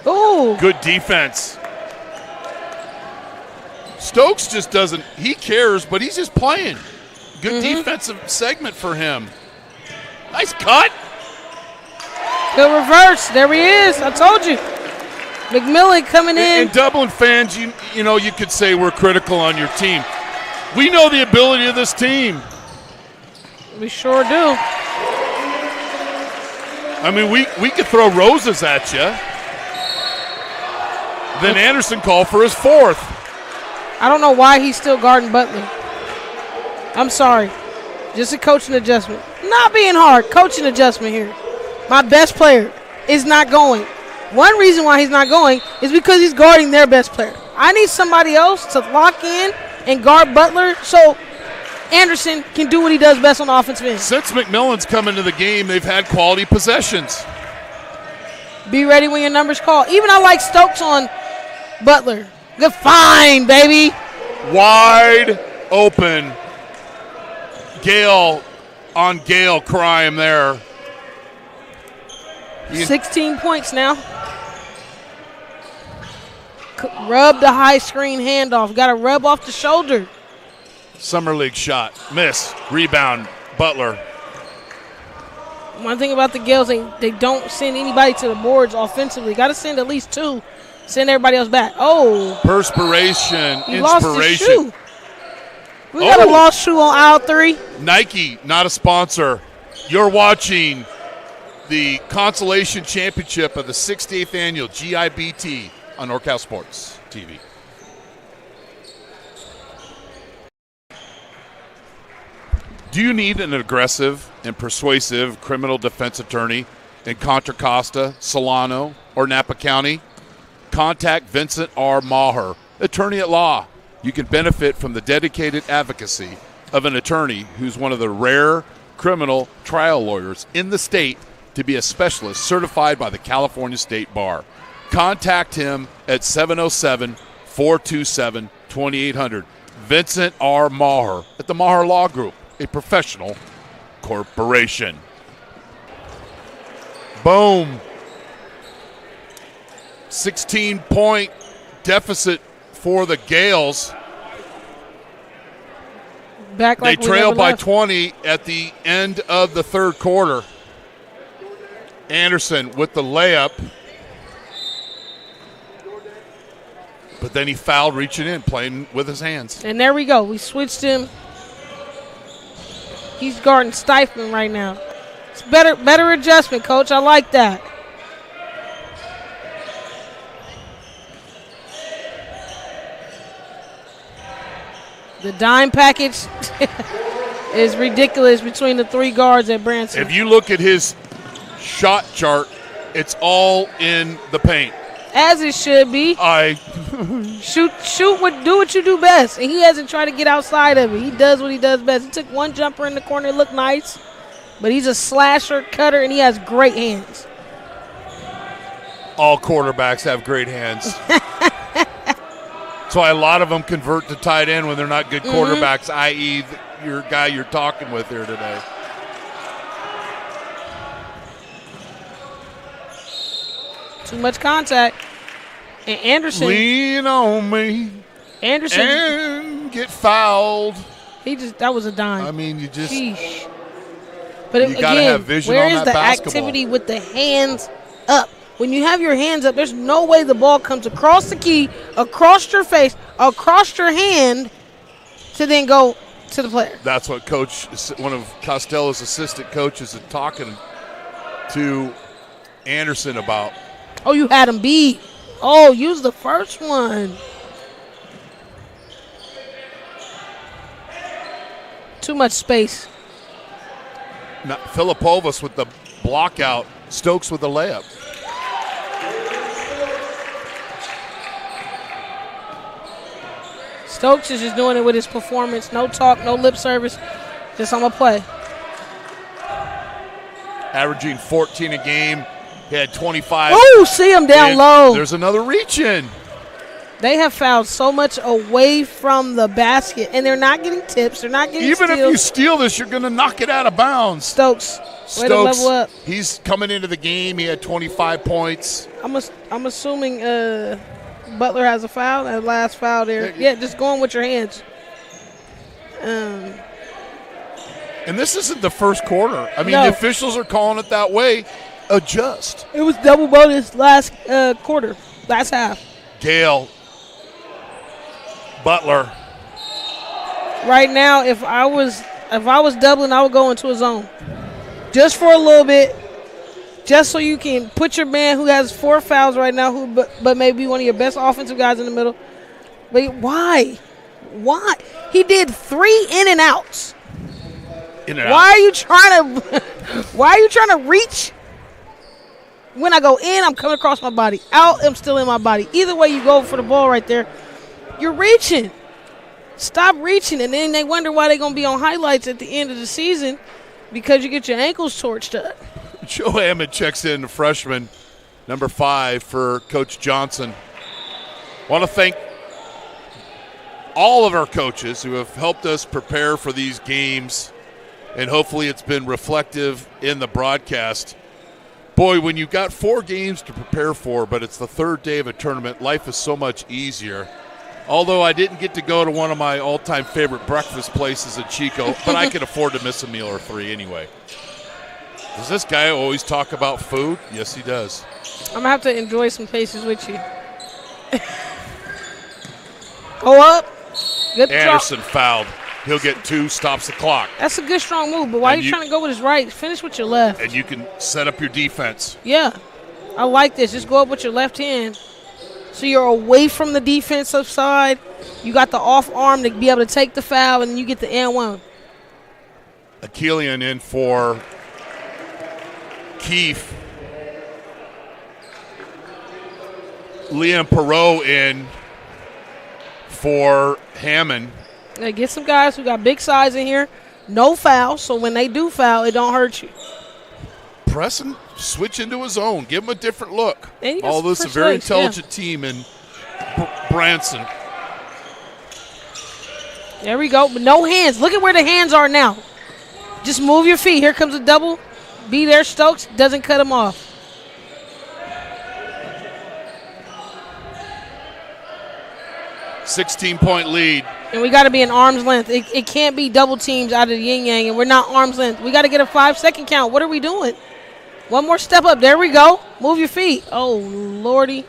Ooh. Good defense. Stokes just doesn't, he cares, but he's just playing. Good defensive segment for him. Nice cut. Good reverse. There he is. I told you. McMillan coming in. And Dublin fans, you know, you could say we're critical on your team. We know the ability of this team. We sure do. I mean, we could throw roses at you. Then Anderson called for his 4th. I don't know why he's still guarding Butler. I'm sorry. Just a coaching adjustment. Not being hard. Coaching adjustment here. My best player is not going. One reason why he's not going is because he's guarding their best player. I need somebody else to lock in and guard Butler so Anderson can do what he does best on the offensive end. Since McMillan's come into the game, they've had quality possessions. Be ready when your number's called. Even I like Stokes on Butler. Good find, baby. Wide open. Gale on Gale crime there. 16 points now. Rub the high screen handoff. Got to rub off the shoulder. Summer League shot. Miss. Rebound. Butler. One thing about the Gales, they don't send anybody to the boards offensively. Got to send at least 2. Send everybody else back. Oh. Perspiration. He inspiration. lost his shoe. We got a lost shoe on aisle 3. Nike, not a sponsor. You're watching the Consolation Championship of the 68th Annual GIBT on NorCal Sports TV. Do you need an aggressive and persuasive criminal defense attorney in Contra Costa, Solano, or Napa County? Contact Vincent R. Maher, attorney at law. You can benefit from the dedicated advocacy of an attorney who's one of the rare criminal trial lawyers in the state to be a specialist certified by the California State Bar. Contact him at 707-427-2800. Vincent R. Maher at the Maher Law Group, a professional Corporation. Boom. 16-point deficit for the Gales. Back like they trail by 20 at the end of the third quarter. Anderson with the layup. But then he fouled reaching in, playing with his hands. And there we go. We switched him. He's guarding Stipman right now. It's better adjustment, Coach. I like that. The dime package is ridiculous between the three guards at Branson. If you look at his shot chart, it's all in the paint. As it should be. Do what you do best. And he hasn't tried to get outside of it. He does what he does best. He took one jumper in the corner. It looked nice. But he's a slasher, cutter, and he has great hands. All quarterbacks have great hands. That's why a lot of them convert to tight end when they're not good quarterbacks, i.e. your guy you're talking with here today. Too much contact. And Anderson. Lean on me. Anderson. And get fouled. That was a dime. I mean, you just. Sheesh. But you got to have vision where on is that the basketball. Activity with the hands up? When you have your hands up, there's no way the ball comes across the key, across your face, across your hand to then go to the player. That's what one of Costello's assistant coaches is talking to Anderson about. Oh, you had him beat. Oh, use the first one. Too much space. Filipovas with the block out. Stokes with the layup. Stokes is just doing it with his performance. No talk, no lip service. Just on a play. Averaging 14 a game. He had 25. Oh, see him down low. There's another reach in. They have fouled so much away from the basket, and they're not getting tips. They're not getting Even steals. if you steal this, you're going to knock it out of bounds. Stokes, way to level up. He's coming into the game. He had 25 points. I'm assuming Butler has a foul. That last foul there. Yeah, just going with your hands. And this isn't the first quarter. I mean, No. the officials are calling it that way. Adjust. It was double bonus last quarter, last half. Gale. Butler. Right now, if I was Dublin, I would go into a zone. Just for a little bit. Just so you can put your man who has 4 fouls right now, but maybe one of your best offensive guys in the middle. But why? Why? He did 3 in and outs. In and Why out. are you trying to reach? When I go in, I'm coming across my body. Out, I'm still in my body. Either way you go for the ball right there, you're reaching. Stop reaching. And then they wonder why they're going to be on highlights at the end of the season because you get your ankles torched up. Joe Hammond checks in, the freshman, number 5 for Coach Johnson. Want to thank all of our coaches who have helped us prepare for these games, and hopefully it's been reflective in the broadcast. Boy, when you've got 4 games to prepare for, but it's the 3rd day of a tournament, life is so much easier. Although I didn't get to go to one of my all-time favorite breakfast places in Chico, but I could afford to miss a meal or 3 anyway. Does this guy always talk about food? Yes, he does. I'm going to have to enjoy some places with you. Go up. Good Anderson fouled. He'll get 2, stops the clock. That's a good, strong move, but why are you trying to go with his right? Finish with your left. And you can set up your defense. Yeah. I like this. Just go up with your left hand. So you're away from the defensive side. You got the off arm to be able to take the foul, and you get the and one. Achillian in for Keefe. Liam Perot in for Hammond. Now get some guys who got big size in here. No foul, so when they do foul, it don't hurt you. Press and switch into his own. Give him a different look. All this is a very intelligent team in Branson. There we go. But no hands. Look at where the hands are now. Just move your feet. Here comes a double. Be there, Stokes. Doesn't cut him off. $16-point lead. And we got to be in arm's length. It can't be double teams out of the yin-yang, and we're not arm's length. We got to get a 5-second count. What are we doing? One more step up. There we go. Move your feet. Oh, Lordy.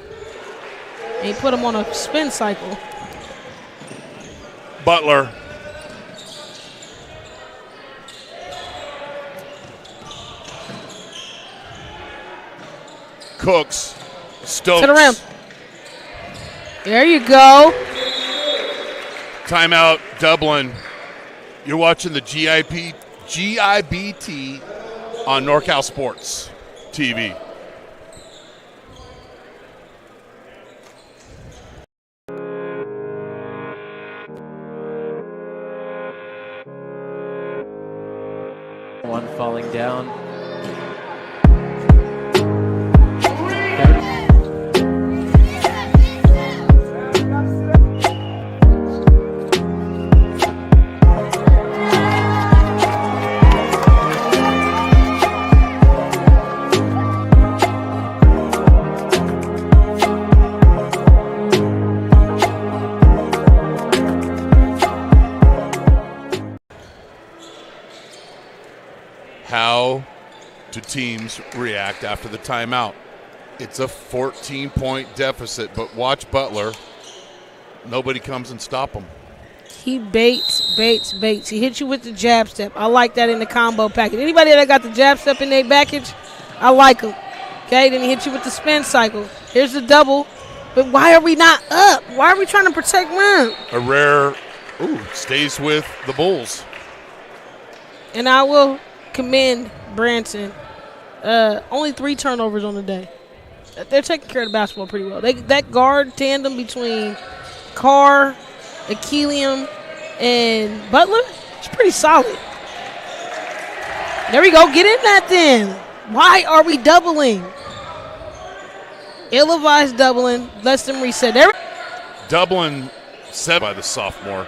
And he put him on a spin cycle. Butler. Cooks. Stokes. To the rim. There you go. Timeout, Dublin. You're watching the GIBT on NorCal Sports TV. One falling down. How do teams react after the timeout? It's a 14-point deficit, but watch Butler. Nobody comes and stop him. He baits. He hits you with the jab step. I like that in the combo package. Anybody that got the jab step in their package, I like them. Okay, then he hits you with the spin cycle. Here's the double. But why are we not up? Why are we trying to protect rim? A rare, stays with the Bulls. And I will commend Branson. Only 3 turnovers on the day. They're taking care of the basketball pretty well. That guard tandem between Carr, Achillium, and Butler is pretty solid. There we go. Get in that then. Why are we doubling? Ill-advised doubling. Lets them reset. There. Dublin set by the sophomore.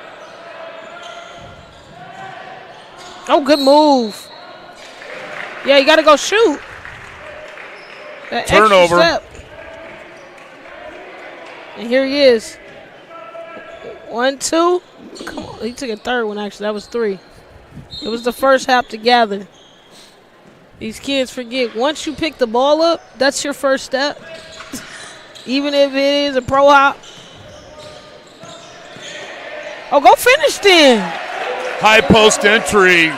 Oh, good move. Yeah, you got to go shoot. That Turnover. extra step. And here he is. 1, 2. Come on. He took a third one, actually. That was 3. It was the first hop to gather. These kids forget, once you pick the ball up, that's your first step. Even if it is a pro hop. Oh, go finish then. High post entry,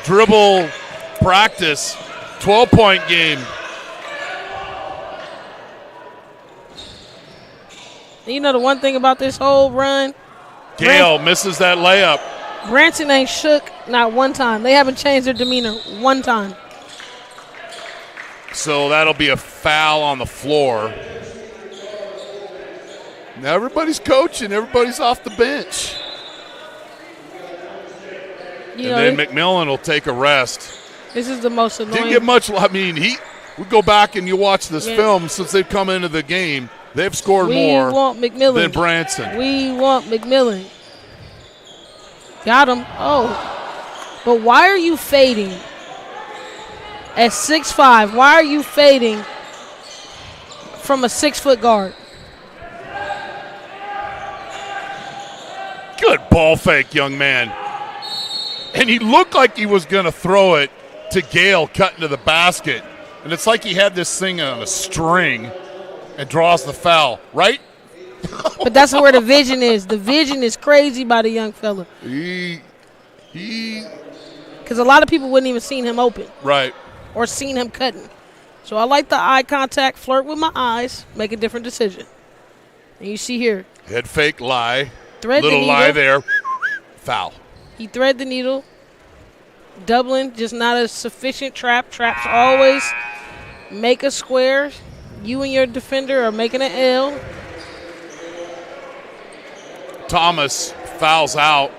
dribble practice, 12-point game. You know the one thing about this whole run? Gale misses that layup. Branson ain't shook not one time. They haven't changed their demeanor one time. So that'll be a foul on the floor. Now everybody's coaching. Everybody's off the bench. You And know, then McMillan will take a rest. this is the most annoying. Didn't get much. I mean, we go back and you watch this film since they've come into the game. They've scored more want McMillan. than Branson. We want McMillan. Got him. Oh. But why are you fading? At 6'5", why are you fading from a 6-foot guard? Good ball fake, young man. And he looked like he was going to throw it to Gale cutting to the basket. And it's like he had this thing on a string and draws the foul, right? But that's where the vision is. The vision is crazy by the young fella. He Because a lot of people wouldn't even seen him open right. or seen him cutting. So I like the eye contact, flirt with my eyes, make a different decision. And you see here. Head fake lie. Thread Little the needle. lie there. Foul. He thread the needle. Dublin, just not a sufficient trap. Traps always make a square. You and your defender are making an L. Thomas fouls out.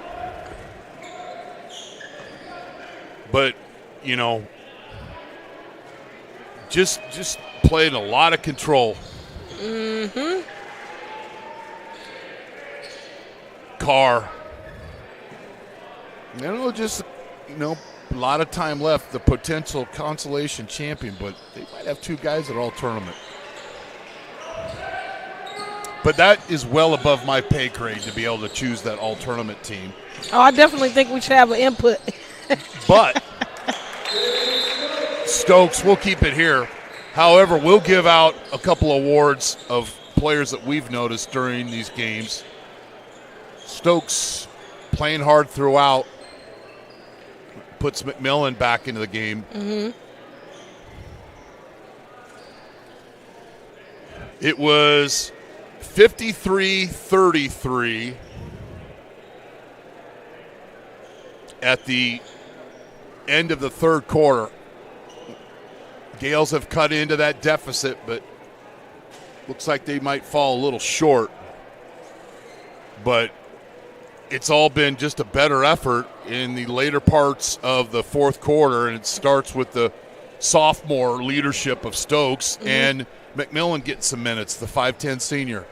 But, you know, just played a lot of control. Mm-hmm. Carr. Just, a lot of time left, the potential consolation champion, but they might have two guys at all tournament. But that is well above my pay grade to be able to choose that all tournament team. Oh, I definitely think we should have an input. But Stokes, we'll keep it here. However, we'll give out a couple awards of players that we've noticed during these games. Stokes playing hard throughout puts McMillan back into the game. Mm-hmm. It was 53-33 at the end of the third quarter. Gales have cut into that deficit, but looks like they might fall a little short. But it's all been just a better effort in the later parts of the fourth quarter, and it starts with the sophomore leadership of Stokes and McMillan getting some minutes, the 5'10 senior.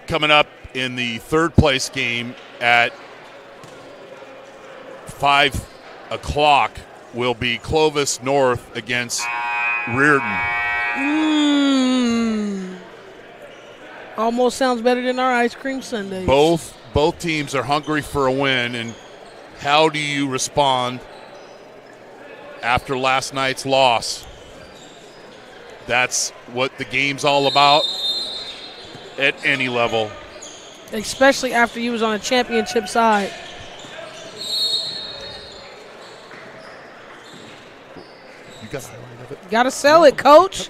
Coming up in the third place game at 5 o'clock will be Clovis North against Reardon. Almost sounds better than our ice cream sundaes. Both teams are hungry for a win, and how do you respond after last night's loss? That's what the game's all about at any level. Especially after you was on a championship side. You got the line of it. Gotta sell it, coach.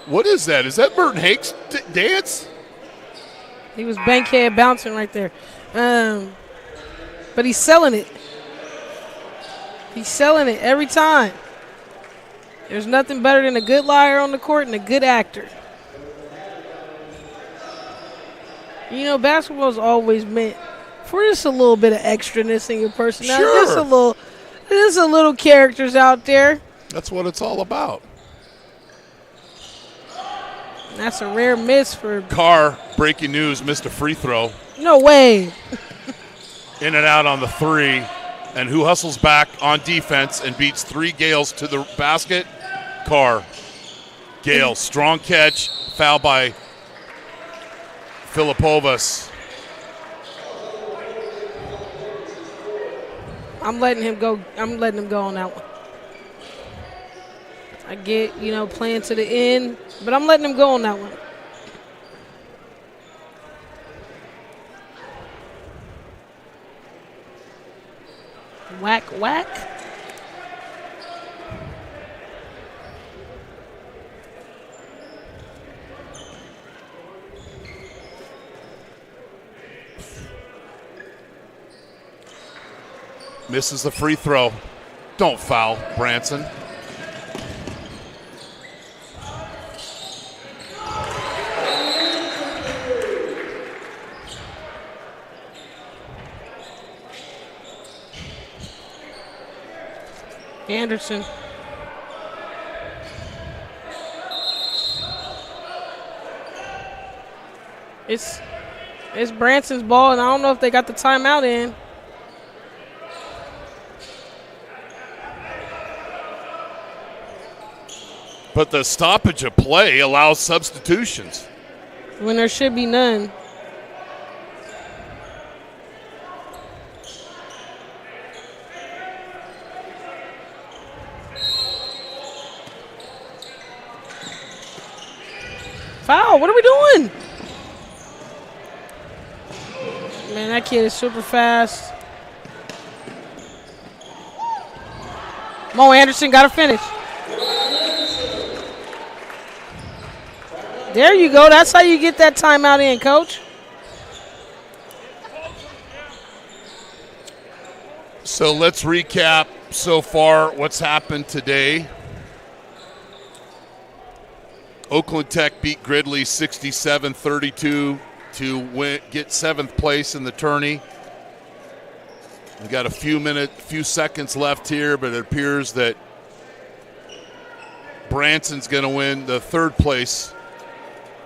What is that? Is that Burton Hake's dance? He was bankhead bouncing right there. But he's selling it. He's selling it every time. There's nothing better than a good liar on the court and a good actor. You know, basketball's always meant for just a little bit of extraness in your personality. Sure. There's a little characters out there. That's what it's all about. That's a rare miss for Carr, breaking news, missed a free throw. No way. In and out on the three. And who hustles back on defense and beats 3 Gales to the basket? Carr. Gale, strong catch, foul by Filipovas. I'm letting him go. I'm letting him go on that one. I get, playing to the end, but I'm letting him go on that one. Whack, whack. Misses the free throw. Don't foul, Branson. Henderson. It's Branson's ball, and I don't know if they got the timeout in. But the stoppage of play allows substitutions. When there should be none. Foul, what are we doing? Man, that kid is super fast. Mo Anderson got to finish. There you go. That's how you get that timeout in, coach. So let's recap so far what's happened today. Oakland Tech beat Gridley 67-32 to get 7th place in the tourney. We've got a few seconds left here, but it appears that Branson's going to win the third place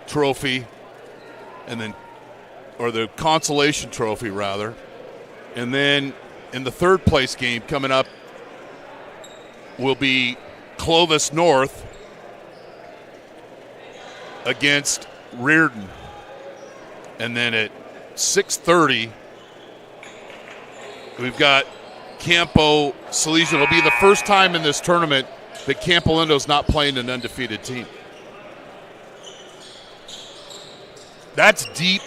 trophy, or the consolation trophy rather. And then in the third place game coming up will be Clovis North against Reardon. And then at 6:30, we've got Campo Salesian. It'll be the first time in this tournament that Campo Lindo's not playing an undefeated team. That's deep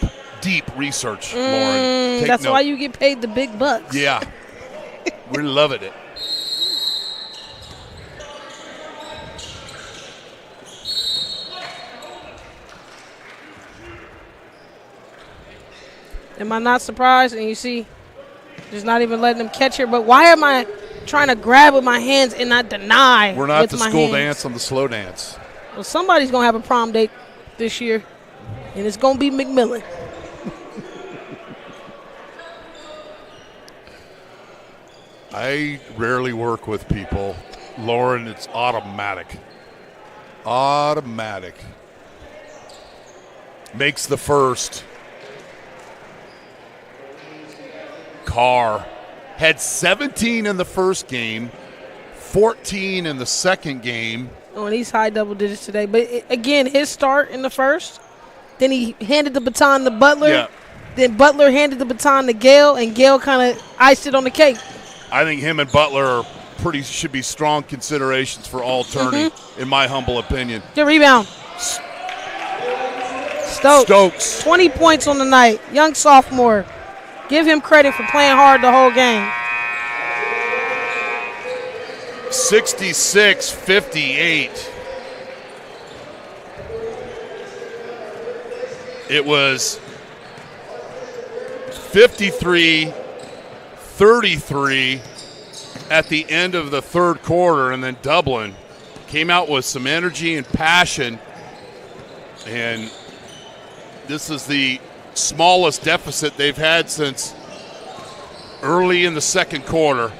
research, Lauren. Take That's note. why you get paid the big bucks. Yeah. We're loving it. Am I not surprised? And you see, just not even letting them catch her. But why am I trying to grab with my hands and not deny? We're not at with the my school hands? dance on the slow dance. Well, somebody's going to have a prom date this year, and it's going to be McMillan. I rarely work with people. Lauren, it's automatic. Automatic. Makes the first. Carr had 17 in the first game, 14 in the second game. Oh, and he's high double digits today. But, again, his start in the first, then he handed the baton to Butler. Yeah. Then Butler handed the baton to Gale, and Gale kind of iced it on the cake. I think him and Butler should be strong considerations for all tourney, in my humble opinion. Good rebound. Stokes. 20 points on the night. Young sophomore. Give him credit for playing hard the whole game. 66-58. It was 53-33 at the end of the third quarter, and then Dublin came out with some energy and passion, and this is the smallest deficit they've had since early in the second quarter.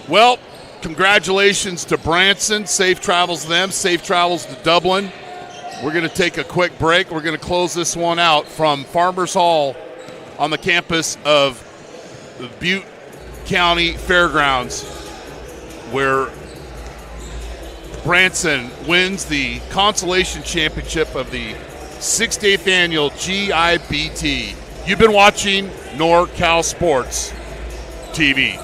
Well, congratulations to Branson. Safe travels to them. Safe travels to Dublin. We're going to take a quick break. We're going to close this one out from Farmers Hall on the campus of the Butte County Fairgrounds, where Branson wins the consolation championship of the 68th annual GIBT. You've been watching NorCal Sports TV.